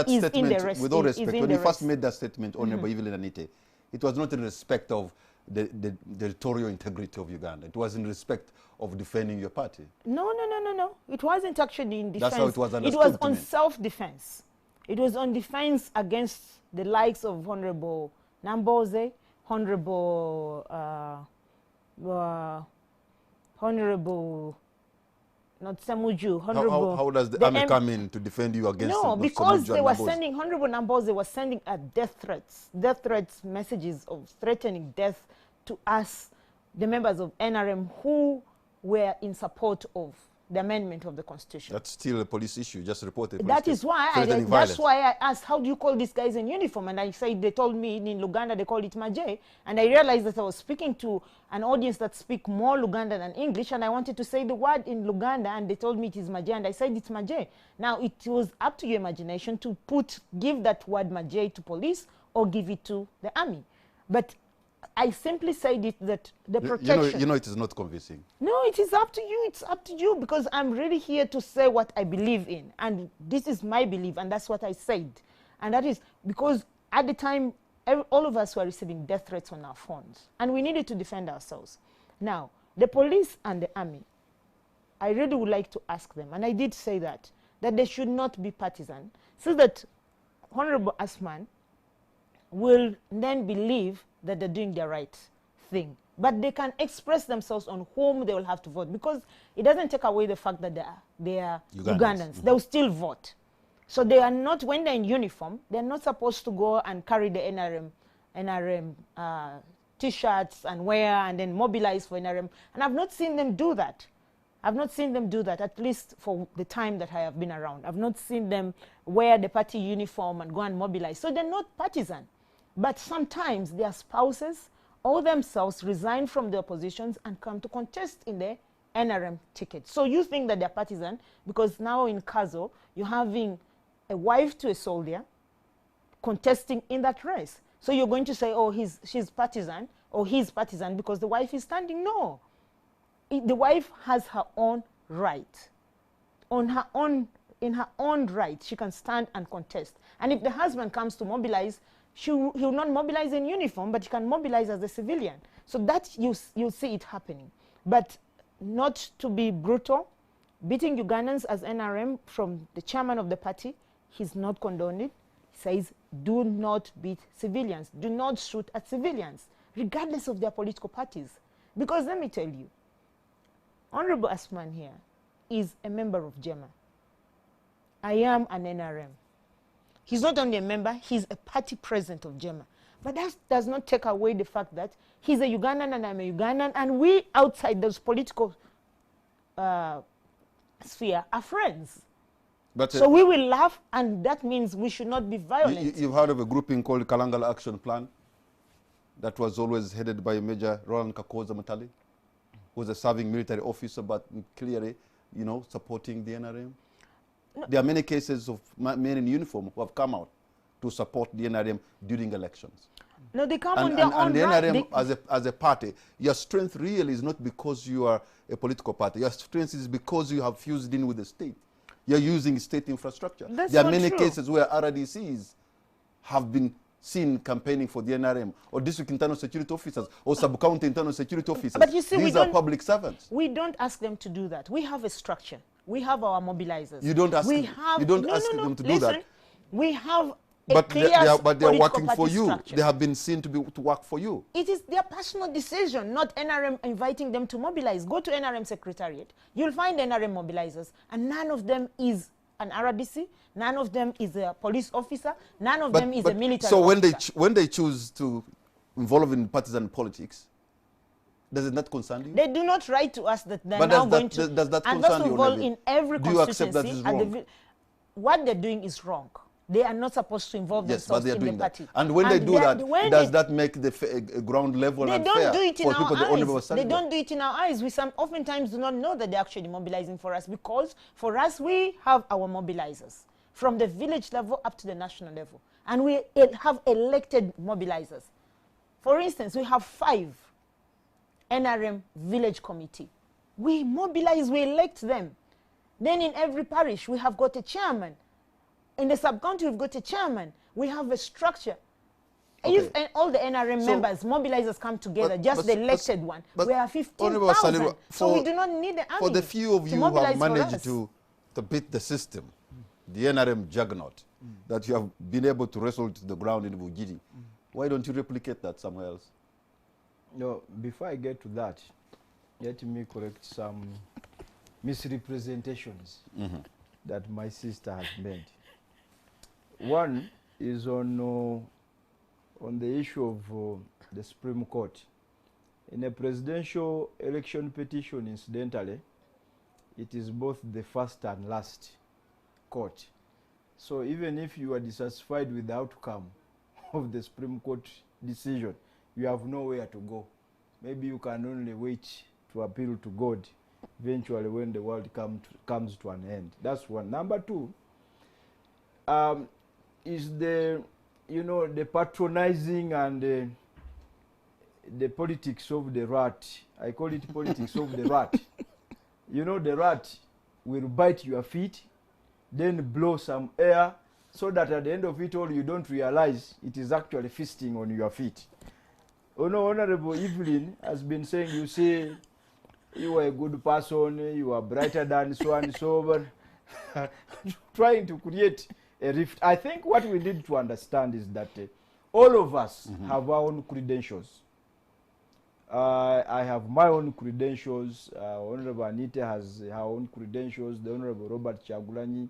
is in the rest. With all respect, when you first made that statement, Honorable Evelyn Anite, it was not in respect of the territorial integrity of Uganda. It was in respect of defending your party. No. It wasn't actually in defense. That's how it was understood. It was on self-defense. It was on defense against the likes of Honorable Namboze, Honorable not Samuju, Honorable... How does the army come in to defend you against... No, because they were sending, Honorable Namboze was sending death threats messages of threatening death to us, the members of NRM who were in support of the amendment of the Constitution. That's still a police issue, just report it. That's why I asked, how do you call these guys in uniform? And I said, they told me in Luganda they call it Majay. And I realized that I was speaking to an audience that speak more Luganda than English, and I wanted to say the word in Luganda, and they told me it is Majay, and I said it's Majay. Now, it was up to your imagination to give that word Majay to police or give it to the army. But I simply said it that the protection... You know it is not convincing. No, it is up to you. It's up to you because I'm really here to say what I believe in. And this is my belief, and that's what I said. And that is because at the time, all of us were receiving death threats on our phones. And we needed to defend ourselves. Now, the police and the army, I really would like to ask them, and I did say that they should not be partisan, so that Honorable Asman will then believe that they're doing the right thing. But they can express themselves on whom they will have to vote, because it doesn't take away the fact that they are Ugandans. They will still vote. So they are not, when they're in uniform, they're not supposed to go and carry the NRM NRM T-shirts and wear and then mobilize for NRM. And I've not seen them do that. I've not seen them do that, at least for the time that I have been around. I've not seen them wear the party uniform and go and mobilize. So they're not partisan. But sometimes their spouses or themselves resign from their positions and come to contest in the NRM ticket. So you think that they're partisan because now in Kazo, you're having a wife to a soldier contesting in that race. So you're going to say, oh, she's partisan or he's partisan because the wife is standing. No. The wife has her own right. In her own right, she can stand and contest. And if the husband comes to mobilize, he will not mobilize in uniform, but he can mobilize as a civilian. So that you'll see it happening. But not to be brutal, beating Ugandans as NRM from the chairman of the party, he's not condoned it. He says, do not beat civilians. Do not shoot at civilians, regardless of their political parties. Because let me tell you, Honorable Asman here is a member of JEMA. I am an NRM. He's not only a member, he's a party president of JEMA. But that does not take away the fact that he's a Ugandan and I'm a Ugandan, and we outside those political sphere are friends. But, so we will laugh, and that means we should not be violent. You've heard of a grouping called Kalangala Action Plan that was always headed by Major Roland Kakoza Mutali, who was a serving military officer, but clearly, you know, supporting the NRM. No. There are many cases of men in uniform who have come out to support the NRM during elections. No, they come on their own and the right. NRM as a party, your strength really is not because you are a political party. Your strength is because you have fused in with the state. You're using state infrastructure. That's there are many true. cases where RDCs have been seen campaigning for the NRM, or district internal security officers, or sub-county internal security officers. But you see, these are public servants. We don't ask them to do that. We have a structure. We have our mobilizers. You don't ask, them to do that. We have a clear but they are working for you. Structure. They have been seen to work for you. It is their personal decision, not NRM inviting them to mobilize. Go to NRM Secretariat. You'll find NRM mobilizers, and none of them is an RDC, none of them is a police officer, none of them is a military so officer. So when they choose to involve in partisan politics, does it not concern you? They do not write to us that they're now going to. Does that concern you? In every do you accept that is wrong? What they're doing is wrong. They are not supposed to involve themselves in the party. And when they do that, does that make the ground level and fair for people to only understand? They don't do it in our eyes. We oftentimes do not know that they're actually mobilizing for us, because for us, we have our mobilizers from the village level up to the national level. And we have elected mobilizers. For instance, we have 5 NRM village committee. We mobilize, we elect them. Then in every parish, we have got a chairman. In the sub-county, we've got a chairman. We have a structure. Okay. If all the NRM members, mobilizers come together, the elected one, we are 15,000. So we do not need the army. For the few of you who have managed to beat the system, the NRM juggernaut, that you have been able to wrestle to the ground in Bugiri, why don't you replicate that somewhere else? No, before I get to that, let me correct some misrepresentations that my sister has made. One is on the issue of the Supreme Court. In a presidential election petition, incidentally, it is both the first and last court. So even if you are dissatisfied with the outcome of the Supreme Court decision, you have nowhere to go. Maybe you can only wait to appeal to God eventually when the world comes to an end. That's one. Number 2, is the patronizing and the politics of the rat. I call it politics of the rat. You know, the rat will bite your feet, then blow some air, so that at the end of it all, you don't realize it is actually feasting on your feet. Oh no, Honorable Evelyn has been saying, you see, you are a good person, you are brighter than so and so, but trying to create a rift. I think what we need to understand is that all of us have our own credentials. I have my own credentials. Honorable Anita has her own credentials. The Honorable Robert Chagulanyi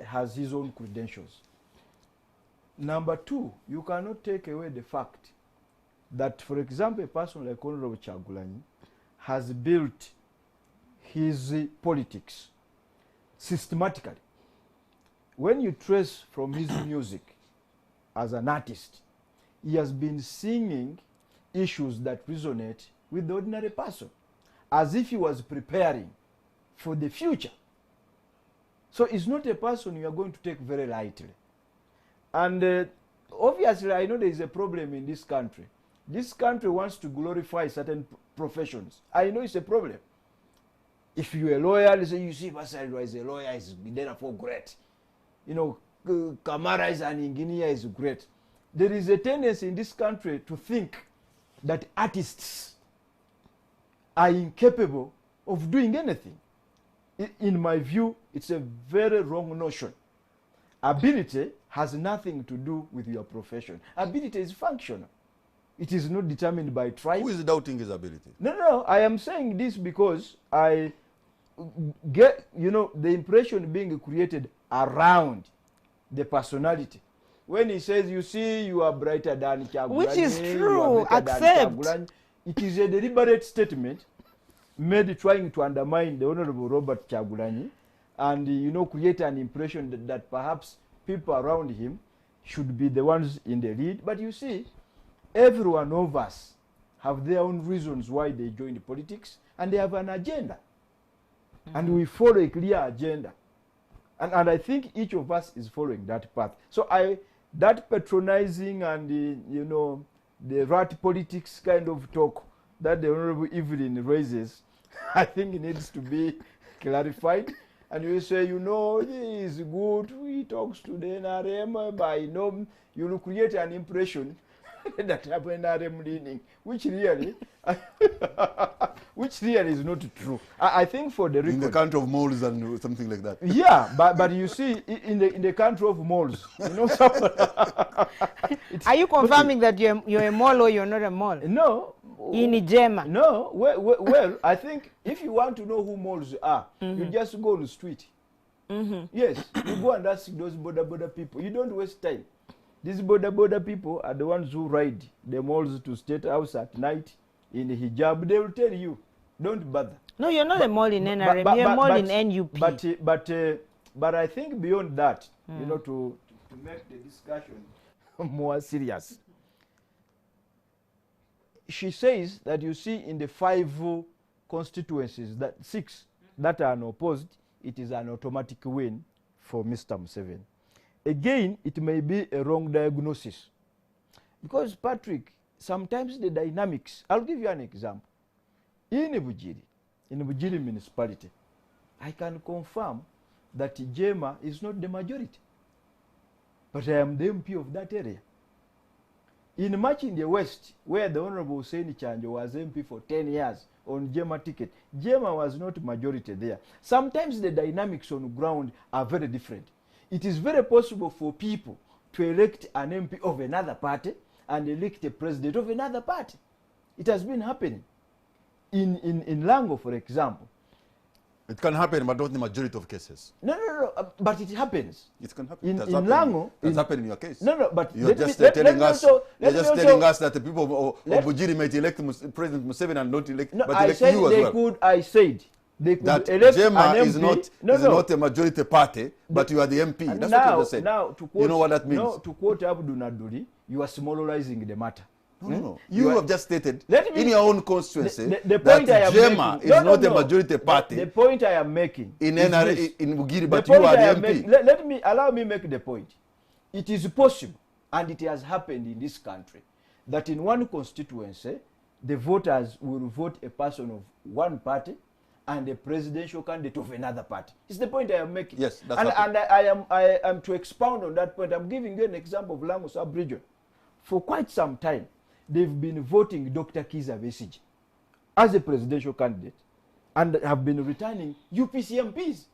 has his own credentials. Number two, you cannot take away the fact that, for example, a person like Honorable Kyagulanyi has built his politics systematically. When you trace from his music as an artist, he has been singing issues that resonate with the ordinary person, as if he was preparing for the future. So it's not a person you are going to take very lightly. And obviously, I know there is a problem in this country. This country wants to glorify certain professions. I know it's a problem. If you're a lawyer, they say, you see, Basari is a lawyer, is therefore great. You know, Kamara is an engineer, is great. There is a tendency in this country to think that artists are incapable of doing anything. In my view, it's a very wrong notion. Ability has nothing to do with your profession. Ability is functional. It is not determined by tribe. Who is doubting his ability? No, I am saying this because I get, the impression being created around the personality. When he says, you see, you are brighter than Kyagulanyi, which is true, accept. It is a deliberate statement made trying to undermine the Honorable Robert Kyagulanyi and, create an impression that perhaps people around him should be the ones in the lead. But you see, every one of us have their own reasons why they joined politics, and they have an agenda. And we follow a clear agenda. And I think each of us is following that path. So that patronizing and, the rat politics kind of talk that the Honorable Evelyn raises, I think it needs to be clarified. And you say, he is good, he talks to the NRM, by you will create an impression that have NRM leaning, which really is not true. I think for the record, in the country of moles and something like that. Yeah, but you see, in the country of moles, Are you confirming that you're a mole or you're not a mole? No. In Ijema? No. Well, I think if you want to know who moles are, you just go on the street. Yes, you go and ask those border people. You don't waste time. These border people are the ones who ride the moles to State House at night in hijab. They will tell you, don't bother. No, you're not a mole in NRM. You're a mole in NUP. But I think beyond that, to make the discussion more serious, she says that you see in the 5 constituencies, 6 that are unopposed, it is an automatic win for Mr. Museveni. Again, it may be a wrong diagnosis. Because, Patrick, sometimes the dynamics, I'll give you an example. In Bugiri municipality, I can confirm that Jema is not the majority. But I am the MP of that area. In much in the West, where the Honorable Hussein Chanjo was MP for 10 years on Jema ticket, Jema was not majority there. Sometimes the dynamics on the ground are very different. It is very possible for people to elect an MP of another party and elect a president of another party. It has been happening. In Lango, for example. It can happen, but not in the majority of cases. No, but it happens. It can happen. In Lango, that's happened in your case. No, but you're just telling us that the people of Bugiri might elect President Museveni and not elect, but elect you as well. I said they could that elect Jema an is MP. not a majority party, but you are the MP. That's what you just said. Now, to quote, you know what that means? No, to quote Abdul Naduri, you are smolarizing the matter. No. You have just stated in your own constituency the point that Jema is not a majority party. The point I am making in Bugiri, but you are the MP. Allow me make the point. It is possible, and it has happened in this country, that in one constituency, the voters will vote a person of one party and a presidential candidate of another party. It's the point I am making. Yes, that's and I am to expound on that point. I'm giving you an example of Lango sub-region. For quite some time, they've been voting Dr. Kizza Besigye as a presidential candidate and have been returning UPC MPs.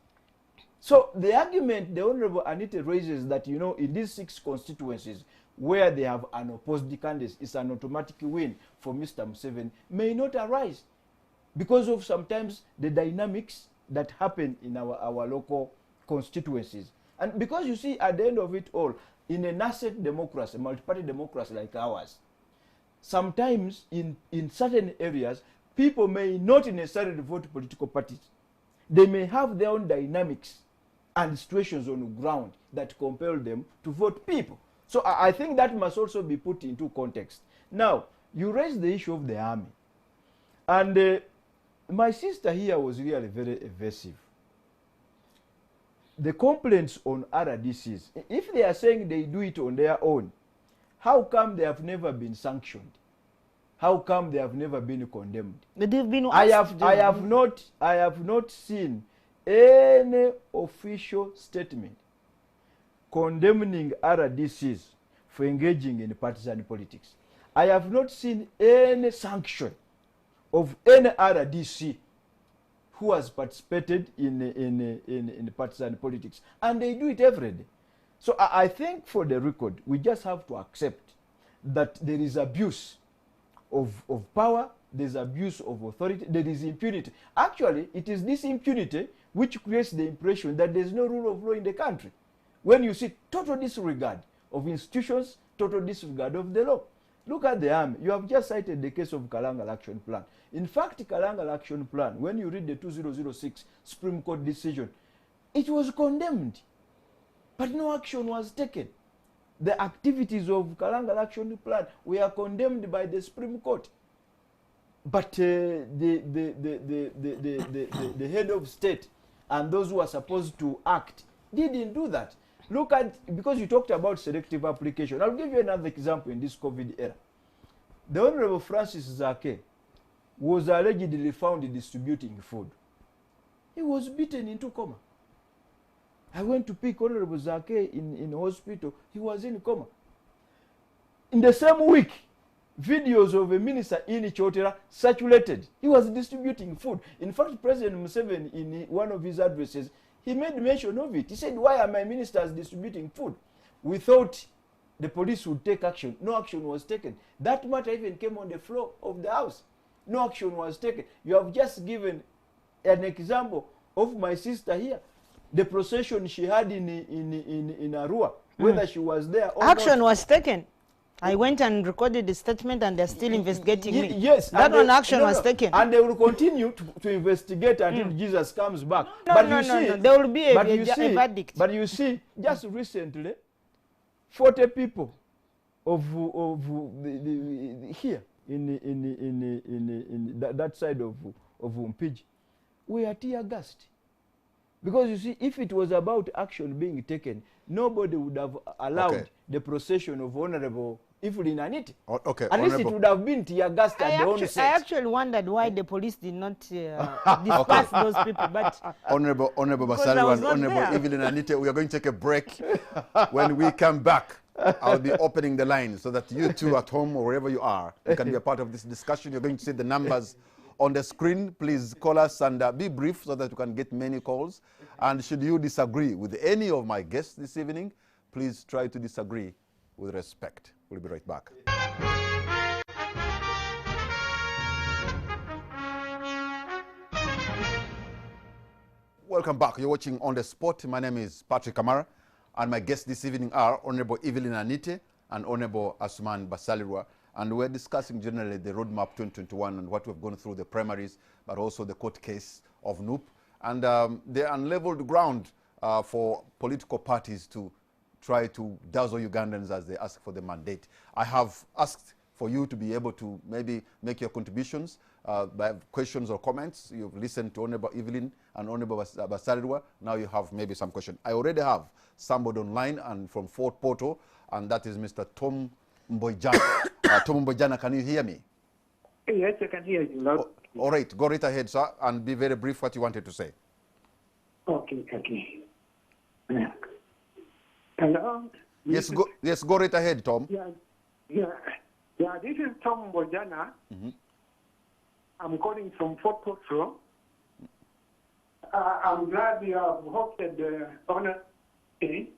So the argument the Honorable Anita raises that, in these 6 constituencies where they have unopposed candidates, it's an automatic win for Mr. Museveni, may not arise because of sometimes the dynamics that happen in our local constituencies. And because you see, at the end of it all, in a nascent democracy, multi-party democracy like ours, sometimes in certain areas, people may not necessarily vote political parties. They may have their own dynamics and situations on the ground that compel them to vote people. So I think that must also be put into context. Now, you raised the issue of the army. And my sister here was really very evasive. The complaints on RDCs, if they are saying they do it on their own, how come they have never been sanctioned? How come they have never been condemned? They've been I have not seen any official statement condemning RDCs for engaging in partisan politics. I have not seen any sanction of any RDC who has participated in partisan politics. And they do it every day. So I think for the record, we just have to accept that there is abuse of power, there's abuse of authority, there is impunity. Actually, it is this impunity which creates the impression that there's no rule of law in the country. When you see total disregard of institutions, total disregard of the law. Look at the army. You have just cited the case of Kalangal Action Plan. In fact, Kalangal Action Plan, when you read the 2006 Supreme Court decision, it was condemned, but no action was taken. The activities of Kalangal Action Plan were condemned by the Supreme Court. But the head of state and those who are supposed to act didn't do that. Look at, because you talked about selective application. I'll give you another example in this COVID era. The Honorable Francis Zake was allegedly found distributing food. He was beaten into coma. I went to pick Honorable Zake in hospital. He was in coma. In the same week, videos of a minister in Chotera circulated. He was distributing food. In fact, President Museveni, in one of his addresses, he made mention of it. He said, why are my ministers distributing food? We thought the police would take action. No action was taken. That matter even came on the floor of the House. No action was taken. You have just given an example of my sister here. The procession she had in Arua, whether she was there or action not. was taken. I went and recorded the statement and they're still investigating me. Yes. That one action was taken. And they will continue to investigate until Jesus comes back. No, there will be a verdict. But you see, just recently, 40 people of here in that side of Mpiji were tear gassed. Because you see, if it was about action being taken, nobody would have allowed the procession of Honorable Evelyn Anite. Okay, at least it would have been tear gassed at the onset. I actually wondered why the police did not disperse those people. But Honorable Basalu and Honorable Evelyn Anite, we are going to take a break. When we come back, I'll be opening the line so that you two at home or wherever you are, you can be a part of this discussion. You're going to see the numbers on the screen. Please call us and be brief so that you can get many calls. And should you disagree with any of my guests this evening, please try to disagree with respect. We'll be right back. Welcome back. You're watching On the Spot. My name is Patrick Kamara, and my guests this evening are Honorable Evelyn Anite and Honorable Asuman Basalirwa. And we're discussing generally the roadmap 2021 and what we've gone through, the primaries, but also the court case of NUP, and the unleveled ground for political parties to try to dazzle Ugandans as they ask for the mandate. I have asked for you to be able to maybe make your contributions by questions or comments. You've listened to Honorable Evelyn and Honorable Basalirwa. Now you have maybe some question. I already have somebody online and from Fort Portal, and that is Mr. Tom Mbojana. Tom Mbojana, can you hear me? Yes, I can hear you. All right, go right ahead, sir, and be very brief what you wanted to say. Okay. Hello? Yes, go right ahead, Tom. Yeah, this is Tom Mbojana. I'm calling from Fort Portal. I'm glad you have hosted the honor. She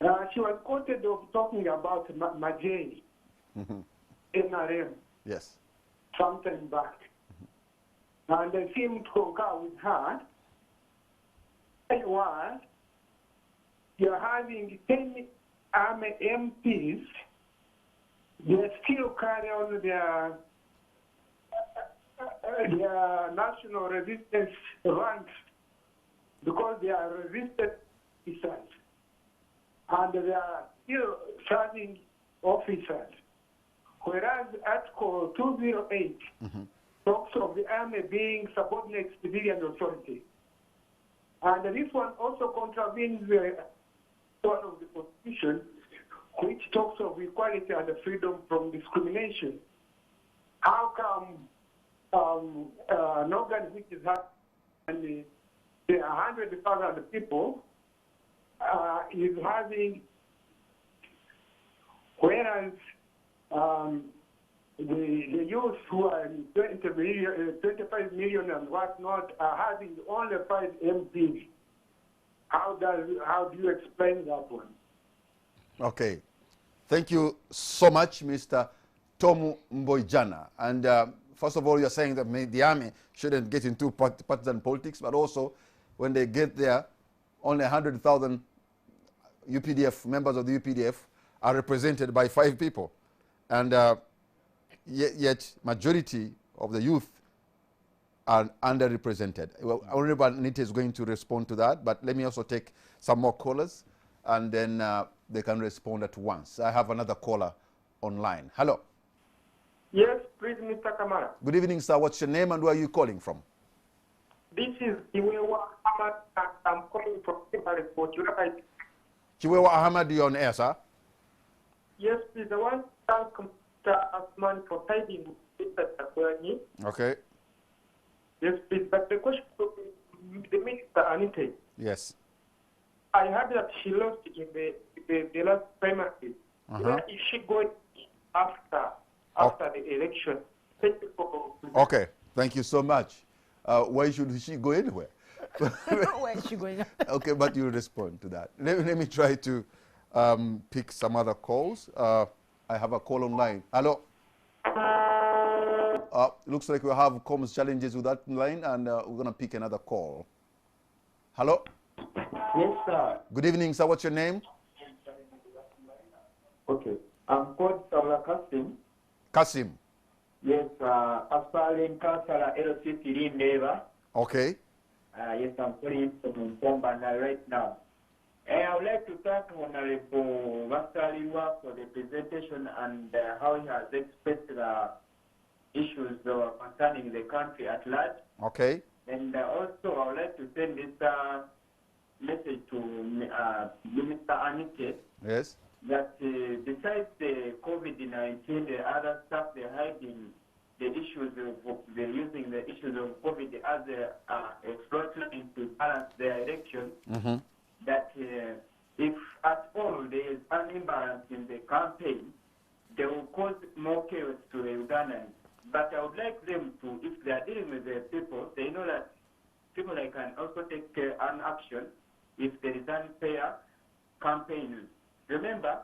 was quoted of talking about Majay, NRM. Yes. Sometime back. And I seem to concur with her. It was, you're having 10 army MPs, they still carry on their national resistance ranks because they are resistant officers and they are still serving officers. Whereas Article 208 talks of the army being subordinate civilian authority. And this one also contravenes one of the Constitution, which talks of equality and freedom from discrimination. How come an organ which is having 100,000 people is having, whereas the youth who are 25 million and whatnot are having only 5 MPs. How do you explain that one? Okay. Thank you so much, Mr. Tomu Mboijana. And first of all, you're saying that the army shouldn't get into partisan politics, but also when they get there, only 100,000 UPDF, members of the UPDF, are represented by 5 people. And yet majority of the youth are underrepresented. Well, Honorable Anita is going to respond to that, but let me also take some more callers, and then they can respond at once. I have another caller online. Hello. Yes, please, Mr. Kamara. Good evening, sir. What's your name and where are you calling from? This is Chiwewa Ahmad, and I'm calling from Report. Chiwewa Ahmad, you're on air, sir. Yes, please. I want to thank Mr. Asman for tiding Mr. Takwani. Okay. Yes, please. But the question to the Minister Anita. Yes. I heard that she lost in the last primary. Where is she going after the election? Okay. Thank you so much. Why should she go anywhere? Where is she going? Okay, but you'll respond to that. Let me try to pick some other calls. I have a call online. Hello. Looks like we have comms challenges with that line, and we're going to pick another call. Hello. Yes, sir. Good evening, sir. What's your name? Okay. I'm called Saula Kasim. Kasim. Yes, aspiring councillor LC Neva. Okay. Yes, I'm calling from Pombana right now. I would like to thank Honorable Vasaliwa for the presentation and how he has expressed the issues concerning the country at large. Okay. And also, I would like to send this message to Minister Anike. Yes. That besides the COVID-19, the other stuff they're hiding, the issues of they're using the issues of COVID as a exploitation to balance their election. That if at all there is an imbalance in the campaign, they will cause more chaos to the Ugandans. But I would like them to, if they are dealing with the people, they know that people can also take an action if there is unfair campaign. Remember,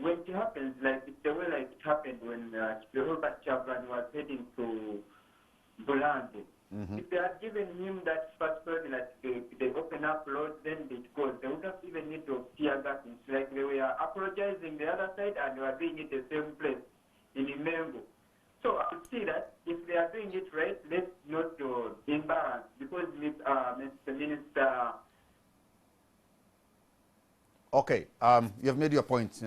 when it happens, like the way like it happened when Robert Chavran was heading to Bulandi. If they had given him that first person that they open up roads, then it goes. They would have even need to tear gas. It's like they were apologizing the other side and they were doing it the same place in Imengo. So I would see that if they are doing it right, let's not imbalance because Mr. Minister. Okay, you have made your point,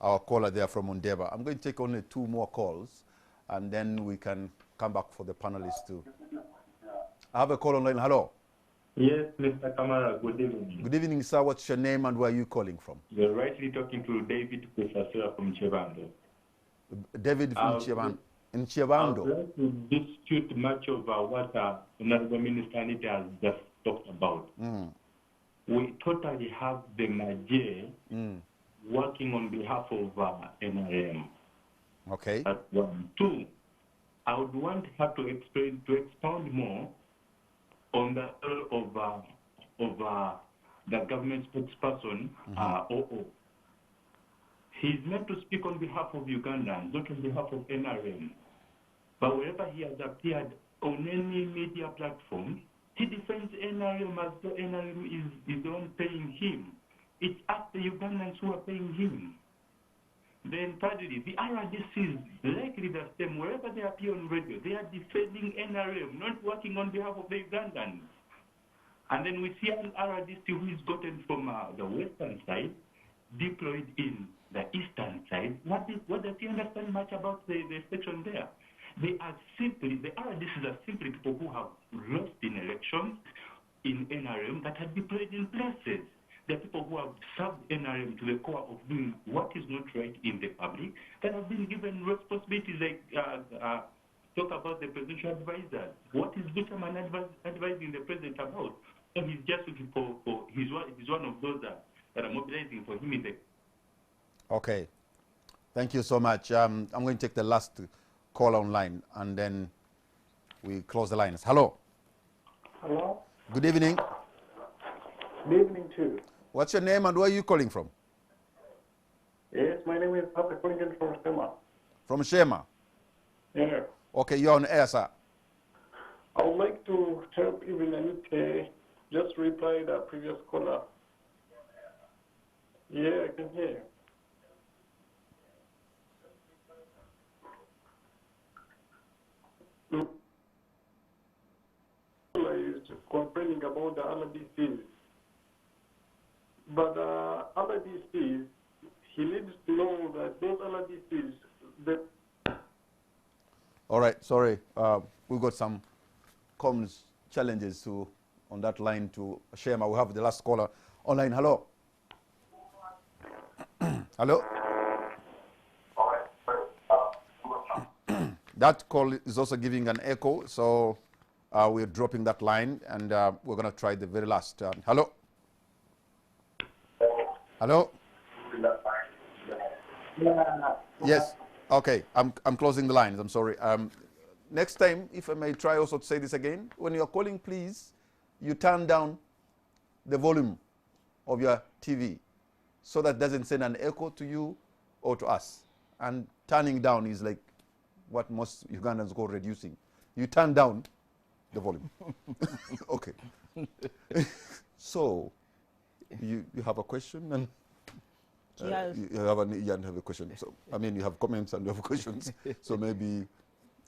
our caller there from Undeba. I'm going to take only 2 more calls, and then we can come back for the panelists too. I have a call online. Hello. Yes, Mr. Kamara, good evening. Good evening, sir. What's your name and where are you calling from? You're rightly talking to David Kusasera from Chebando. David from Chebando. In Chebando. I would like to dispute much of what Honorable Minister Anita has just talked about. We totally have the Maje working on behalf of NRM. Okay. That's 1. 2, I would want her to expound more on the role of the government spokesperson, OO. He's meant to speak on behalf of Ugandans, not on behalf of NRM. But wherever he has appeared on any media platform, he defends NRM as though NRM is the one paying him. It's us, the Ugandans, who are paying him. Then thirdly, the RDCs, like Leader Stem, wherever they appear on radio, they are defending NRM, not working on behalf of the Ugandans. And then we see an RDC who is gotten from the western side, deployed in the eastern side. What does he understand much about the section there? They are simply, the RDCs are simply people who have lost in elections in NRM that are deployed in places. The people who have served NRM to the core of doing what is not right in the public, that have been given responsibilities like talk about the presidential advisors. What is Buchanan advising the president about? So he's just looking for he's one of those that are mobilizing for him in the... Okay. Thank you so much. I'm going to take the last call online and then we close the lines. Hello. Hello. Good evening. Good evening too. What's your name and where are you calling from? Yes, my name is Papa Clinton from Shema. From Shema. Yeah. Okay, you're on air, sir. I would like to help even Anita just reply the previous caller. Yeah, I can hear you. Is complaining about the RDCs. But RDCs, he needs to know that those RDCs, All right, sorry. We've got some comms challenges on that line to Shema. We have the last caller online. Hello. Hello. That call is also giving an echo, so we're dropping that line and we're going to try the very last. Hello. Hello. Yes. Okay. I'm closing the lines. I'm sorry. Next time, if I may try also to say this again, when you're calling, please, you turn down the volume of your TV so that doesn't send an echo to you or to us. And turning down is like what most Ugandans call reducing. You turn down the volume. Okay. So, you have a question and Yes. you have a question. So I mean, you have comments and you have questions. So maybe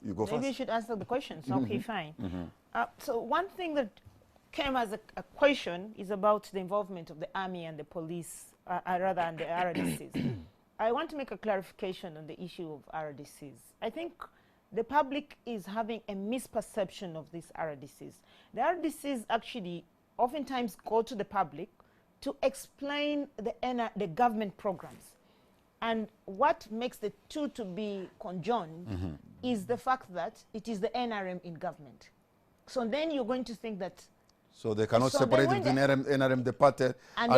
you go first. Maybe you should answer the questions. Okay, fine. So one thing that came as a question is about the involvement of the army and the police, rather than the RDCs. I want to make a clarification on the issue of RDCs. I think the public is having a misperception of these RDCs. The RDCs actually oftentimes go to the public to explain the government programs. And what makes the two to be conjoined is the fact that it is the NRM in government. So then you're going to think that... So they cannot separate between NRM, the party, and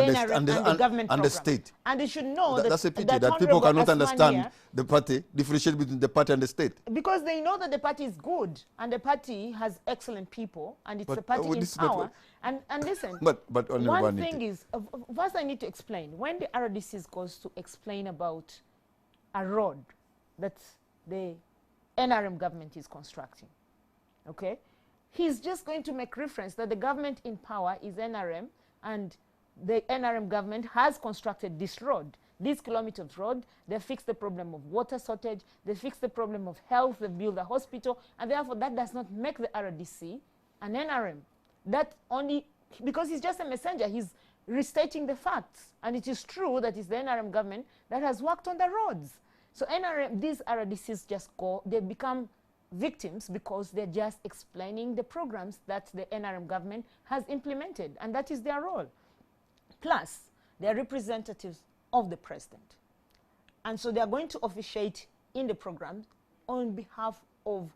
the government and the state. And they should know that's a pity that people cannot understand the party, differentiate between the party and the state. Because they know that the party is good and the party has excellent people and it's the party in power. And listen, but one thing is, first I need to explain, when the RDCs goes to explain about a road that the NRM government is constructing, okay? He's just going to make reference that the government in power is NRM and the NRM government has constructed this road, this kilometer of road. They fixed the problem of water shortage, they fixed the problem of health, they built a hospital, and therefore that does not make the RDC an NRM. That only, because he's just a messenger, he's restating the facts. And it is true that it's the NRM government that has worked on the roads. So NRM, these RDCs just go, they become victims because they're just explaining the programs that the NRM government has implemented, and that is their role. Plus, they're representatives of the president. And so they're going to officiate in the programs on behalf of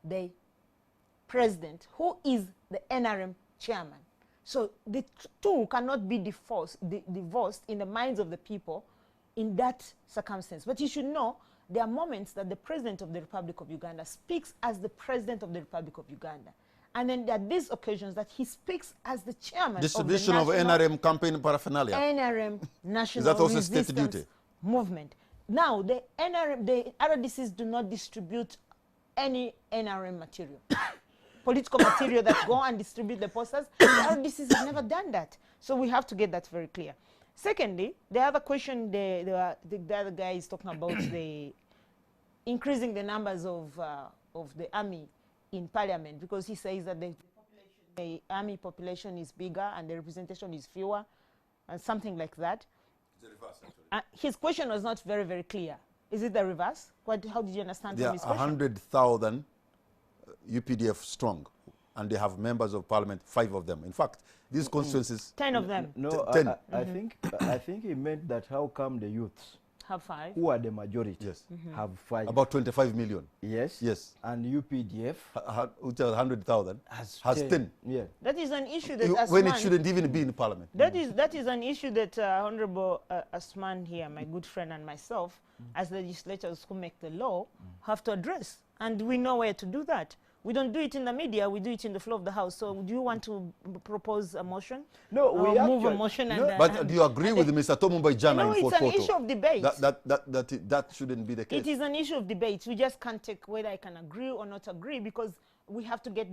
the president, who is the NRM chairman. So the two cannot be divorced in the minds of the people in that circumstance. But you should know there are moments that the President of the Republic of Uganda speaks as the President of the Republic of Uganda. And then there are these occasions that he speaks as the chairman distribution of the NRM campaign paraphernalia. NRM National Is that also Resistance state duty? Movement. Now, the RDCs do not distribute any NRM material. Political material that go and distribute the posters. The RDCs have never done that. So we have to get that very clear. Secondly, the other question, the other guy is talking about the increasing the numbers of the army in parliament, because he says that the army population is bigger and the representation is fewer, and something like that. It's the reverse, actually. His question was not very, very clear. Is it the reverse? How did you understand There from are his question? 100,000 UPDF strong, and they have members of parliament, 5 of them. In fact, these constituencies... 10 of them. No, 10. I think he meant that how come the youths, Have 5. who are the majority, Yes. have 5. About 25 million. Yes. Yes. And UPDF Which are 100,000 has 10. Yeah. That is an issue that When it Asman, shouldn't even be in parliament. that is an issue that Honorable Asman here, my good friend, and myself, as legislators who make the law, have to address. And we know where to do that. We don't do it in the media, we do it in the floor of the House. So do you want to propose a motion? No, we move a actually- motion no, and... But do you agree with Mr. Tomumbai Jana no, in it's an Fort issue of debate. That shouldn't be the case. It is an issue of debate. We just can't take whether I can agree or not agree, because we have to get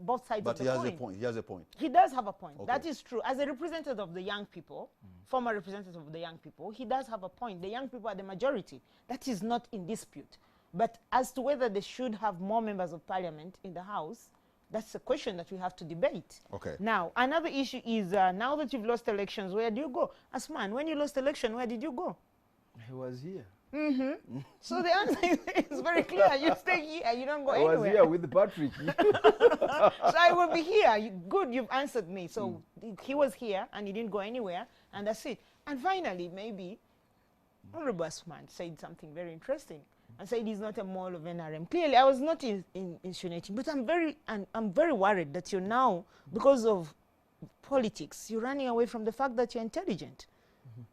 both sides But of the he has a point. He has a point. He does have a point. Okay. That is true. As a representative of the young people, former representative of the young people, he does have a point. The young people are the majority. That is not in dispute. But as to whether they should have more members of parliament in the House, that's a question that we have to debate. Okay. Now, another issue is now that you've lost elections, where do you go? Asman, when you lost election, where did you go? He was here. So the answer is very clear. You stay here. You don't go I anywhere. was here with Patrick. So I will be here. Good, you've answered me. So he was here and he didn't go anywhere, and that's it. And finally, maybe Honorable Asman said something very interesting and said he's not a mole of NRM. Clearly, I was not insinuating, but I'm very worried that you're now, because of politics, you're running away from the fact that you're intelligent.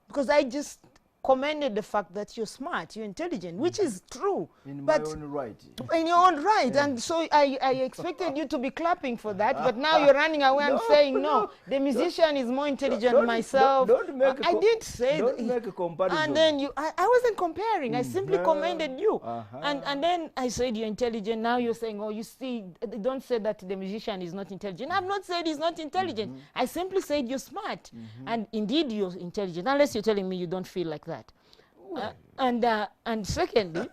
Because I just commended the fact that you're smart, you're intelligent, which is true. In my but own right. in your own right, and so I expected you to be clapping for that, but now you're running away and saying, no, the musician is more intelligent than myself. Don't make I did say don't that. make a comparison. And then I wasn't comparing, I simply commended you. Uh-huh. And then I said you're intelligent, now you're saying, oh, you see, don't say that the musician is not intelligent. I've not said he's not intelligent. I simply said you're smart. And indeed you're intelligent, unless you're telling me you don't feel like that. And secondly,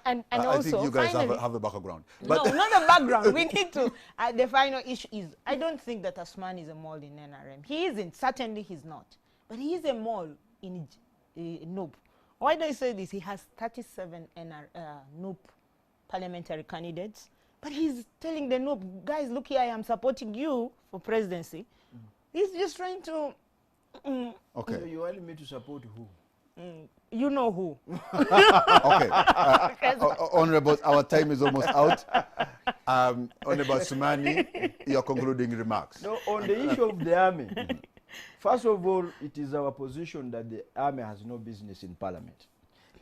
and I also think you guys finally, have a background. no, not a background. We need to. The final issue is, I don't think that Asman is a mole in NRM. He isn't. Certainly, he's not. But he is a mole in NUP. Why do I say this? He has 37 NUP parliamentary candidates. But he's telling the NUP, guys, look here, I am supporting you for presidency. He's just trying to. Okay. So you want me to support who? You know who. Okay. Honorable, our time is almost out. Honorable Sumani, your concluding remarks. No, on the issue of the army, first of all, it is our position that the army has no business in parliament.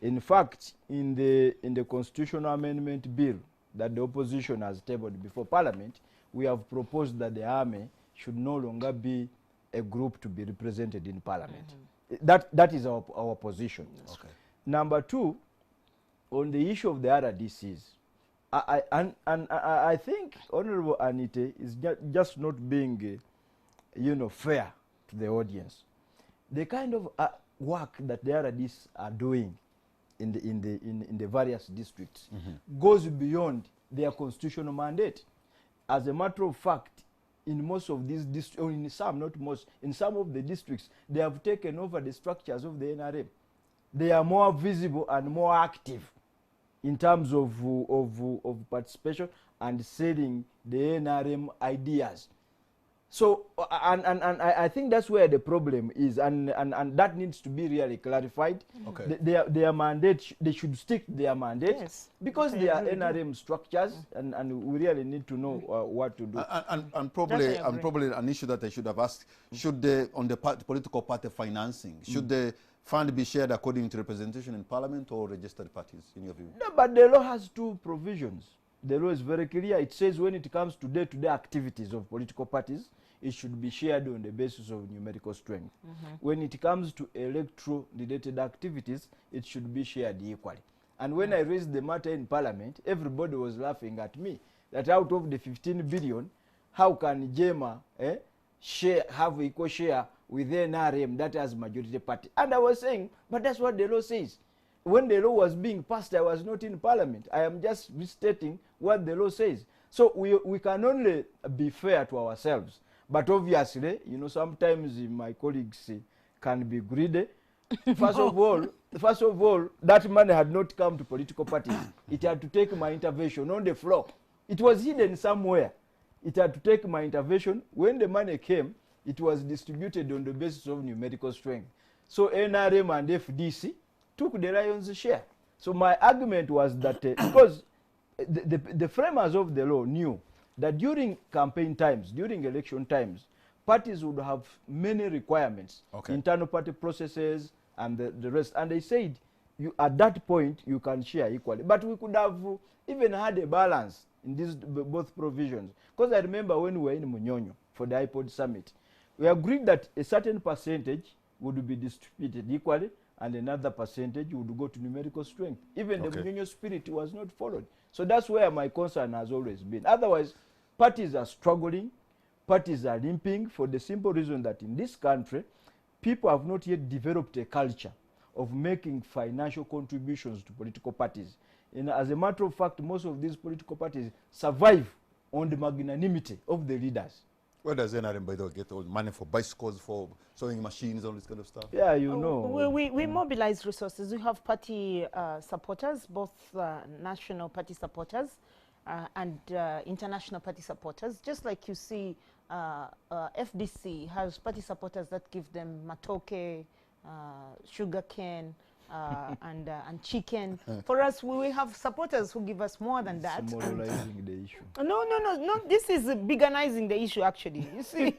In fact, in the constitutional amendment bill that the opposition has tabled before parliament, we have proposed that the army should no longer be a group to be represented in parliament. That is our position. Okay. Number two, on the issue of the RDCs, I think Honorable Anite is just not being, fair to the audience. The kind of work that the RDCs are doing in the various districts goes beyond their constitutional mandate. As a matter of fact, in most of these districts, or in some, not most, in some of the districts, they have taken over the structures of the NRM. They are more visible and more active in terms of participation and selling the NRM ideas. So, and I think that's where the problem is, and that needs to be really clarified. Okay. Their mandate, they should stick to their mandate, Yes. because they are NRM structures, and we really need to know what to do. And probably an issue that I should have asked, should on the political party financing, should the fund be shared according to representation in parliament or registered parties, in your view? No, but the law has two provisions. The law is very clear. It says when it comes to day-to-day activities of political parties, it should be shared on the basis of numerical strength. When it comes to electoral-related activities, it should be shared equally. And when I raised the matter in parliament, everybody was laughing at me that out of the 15 billion, how can JEMA have equal share with the NRM that has majority party. And I was saying, but that's what the law says. When the law was being passed, I was not in parliament. I am just restating what the law says. So we can only be fair to ourselves. But obviously, you know, sometimes my colleagues can be greedy. First of all, that money had not come to political parties. It had to take my intervention on the floor. It was hidden somewhere. It had to take my intervention. When the money came, it was distributed on the basis of numerical strength. So NRM and FDC took the lion's share. So my argument was that because the framers of the law knew that during campaign times, during election times, parties would have many requirements, internal party processes and the rest. And they said, at that point, you can share equally. But we could have even had a balance in these both provisions. Because I remember when we were in Munyonyo for the iPod summit, we agreed that a certain percentage would be distributed equally and another percentage would go to numerical strength. Even the Munyonyo spirit was not followed. So that's where my concern has always been. Otherwise, parties are struggling, parties are limping for the simple reason that in this country, people have not yet developed a culture of making financial contributions to political parties. And as a matter of fact, most of these political parties survive on the magnanimity of the leaders. Where does NRM, by the way, get all money for bicycles, for sewing machines, all this kind of stuff? Yeah, you know. We mobilize resources. We have party supporters, both national party supporters and international party supporters. Just like you see, FDC has party supporters that give them matoke, sugarcane, and chicken. For us, we have supporters who give us more than that. Smallizing the issue. No. This is bigganizing the issue, actually. You see,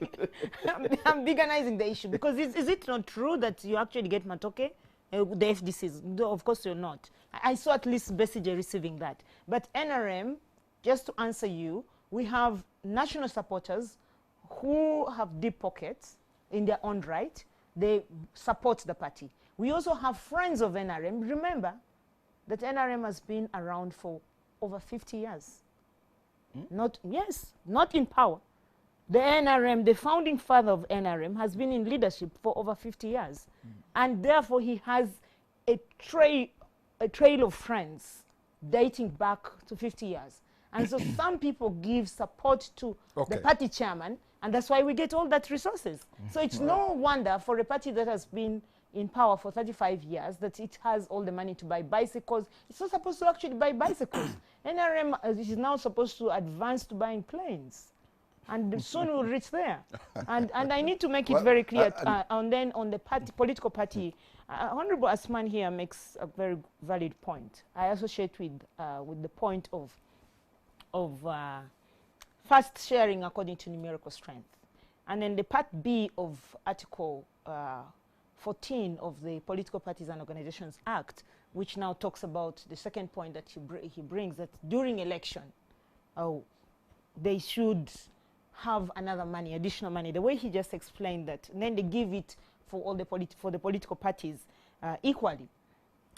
I'm bigganizing the issue because is it not true that you actually get matoke? The FDCs, no, of course you're not. I saw at least Besige receiving that. But NRM, just to answer you, we have national supporters who have deep pockets in their own right. They support the party. We also have friends of NRM. Remember that NRM has been around for over 50 years. Not in power. The NRM, the founding father of NRM, has been in leadership for over 50 years. And therefore, he has a trail of friends dating back to 50 years. And so some people give support to the party chairman, and that's why we get all that resources. So it's no wonder for a party that has been in power for 35 years that it has all the money to buy bicycles. It's not supposed to actually buy bicycles. NRM is now supposed to advance to buying planes. And soon we'll reach there. And I need to make it very clear. And then on the political party, Honorable Asman here makes a very valid point. I associate with the point of first sharing according to numerical strength. And then the part B of Article 14 of the Political Parties and Organizations Act, which now talks about the second point that he brings, that during election, they should have another money, additional money. The way he just explained that, and then they give it for all the political parties equally.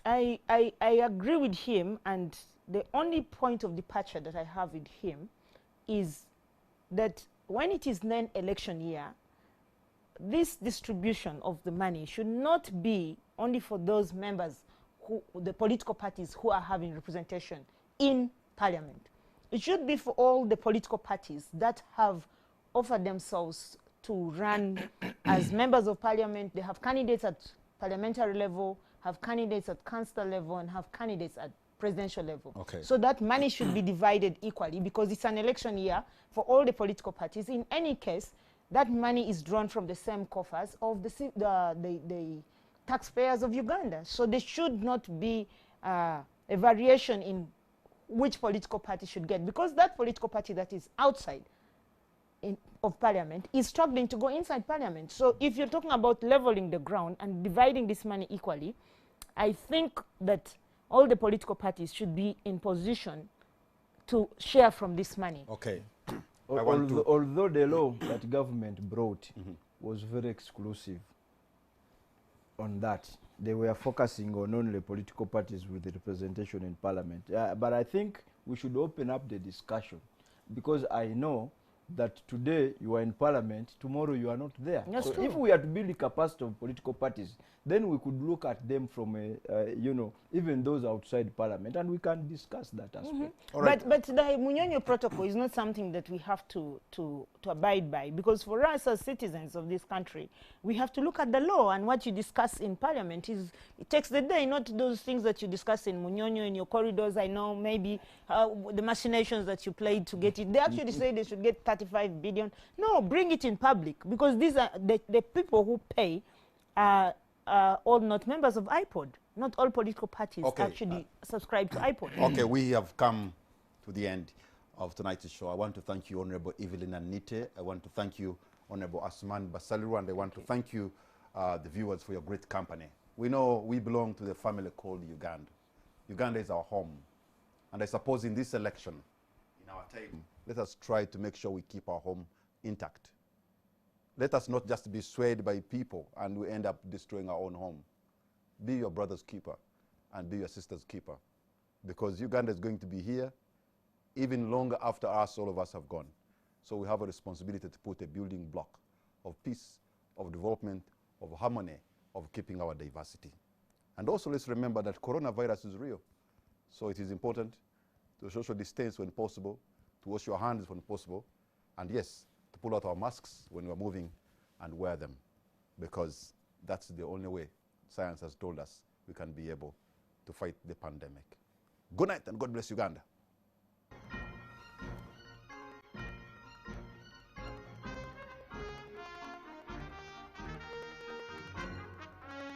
I agree with him, and the only point of departure that I have with him is that when it is then election year, this distribution of the money should not be only for those members, the political parties who are having representation in parliament. It should be for all the political parties that have offered themselves to run as members of parliament. They have candidates at parliamentary level, have candidates at council level, and have candidates at presidential level. So that money should be divided equally because it's an election year for all the political parties. In any case, that money is drawn from the same coffers of the taxpayers of Uganda. So there should not be a variation in which political party should get, because that political party that is outside of parliament is struggling to go inside parliament. So if you're talking about leveling the ground and dividing this money equally, I think that all the political parties should be in position to share from this money. Although the law that government brought was very exclusive on that, they were focusing on only political parties with representation in parliament. But I think we should open up the discussion, because I know that today you are in parliament, tomorrow you are not there. That's so true. if we are to build the capacity of political parties, then we could look at them from you know, even those outside parliament, and we can discuss that aspect. All right. But the Munyonyo protocol is not something that we have to abide by, because for us as citizens of this country, we have to look at the law, and what you discuss in parliament is, it takes the day, not those things that you discuss in Munyonyo, in your corridors. I know maybe the machinations that you played to get it. They actually say they should get 35 billion. No, bring it in public, because these are the people who pay all not members of IPOD. Not all political parties actually subscribe to IPOD. Okay, we have come to the end of tonight's show. I want to thank you, Honorable Evelyn Anite. I want to thank you, Honorable Asman Basaliru, and I want to thank you, the viewers, for your great company. We know we belong to the family called Uganda. Uganda is our home. And I suppose in this election, in our time, let us try to make sure we keep our home intact. Let us not just be swayed by people and we end up destroying our own home. Be your brother's keeper and be your sister's keeper, because Uganda is going to be here even longer after us, all of us have gone. So we have a responsibility to put a building block of peace, of development, of harmony, of keeping our diversity. And also let's remember that coronavirus is real. So it is important to social distance when possible, to wash your hands when possible, and yes, to pull out our masks when we're moving and wear them, because that's the only way science has told us we can be able to fight the pandemic. Good night and God bless Uganda.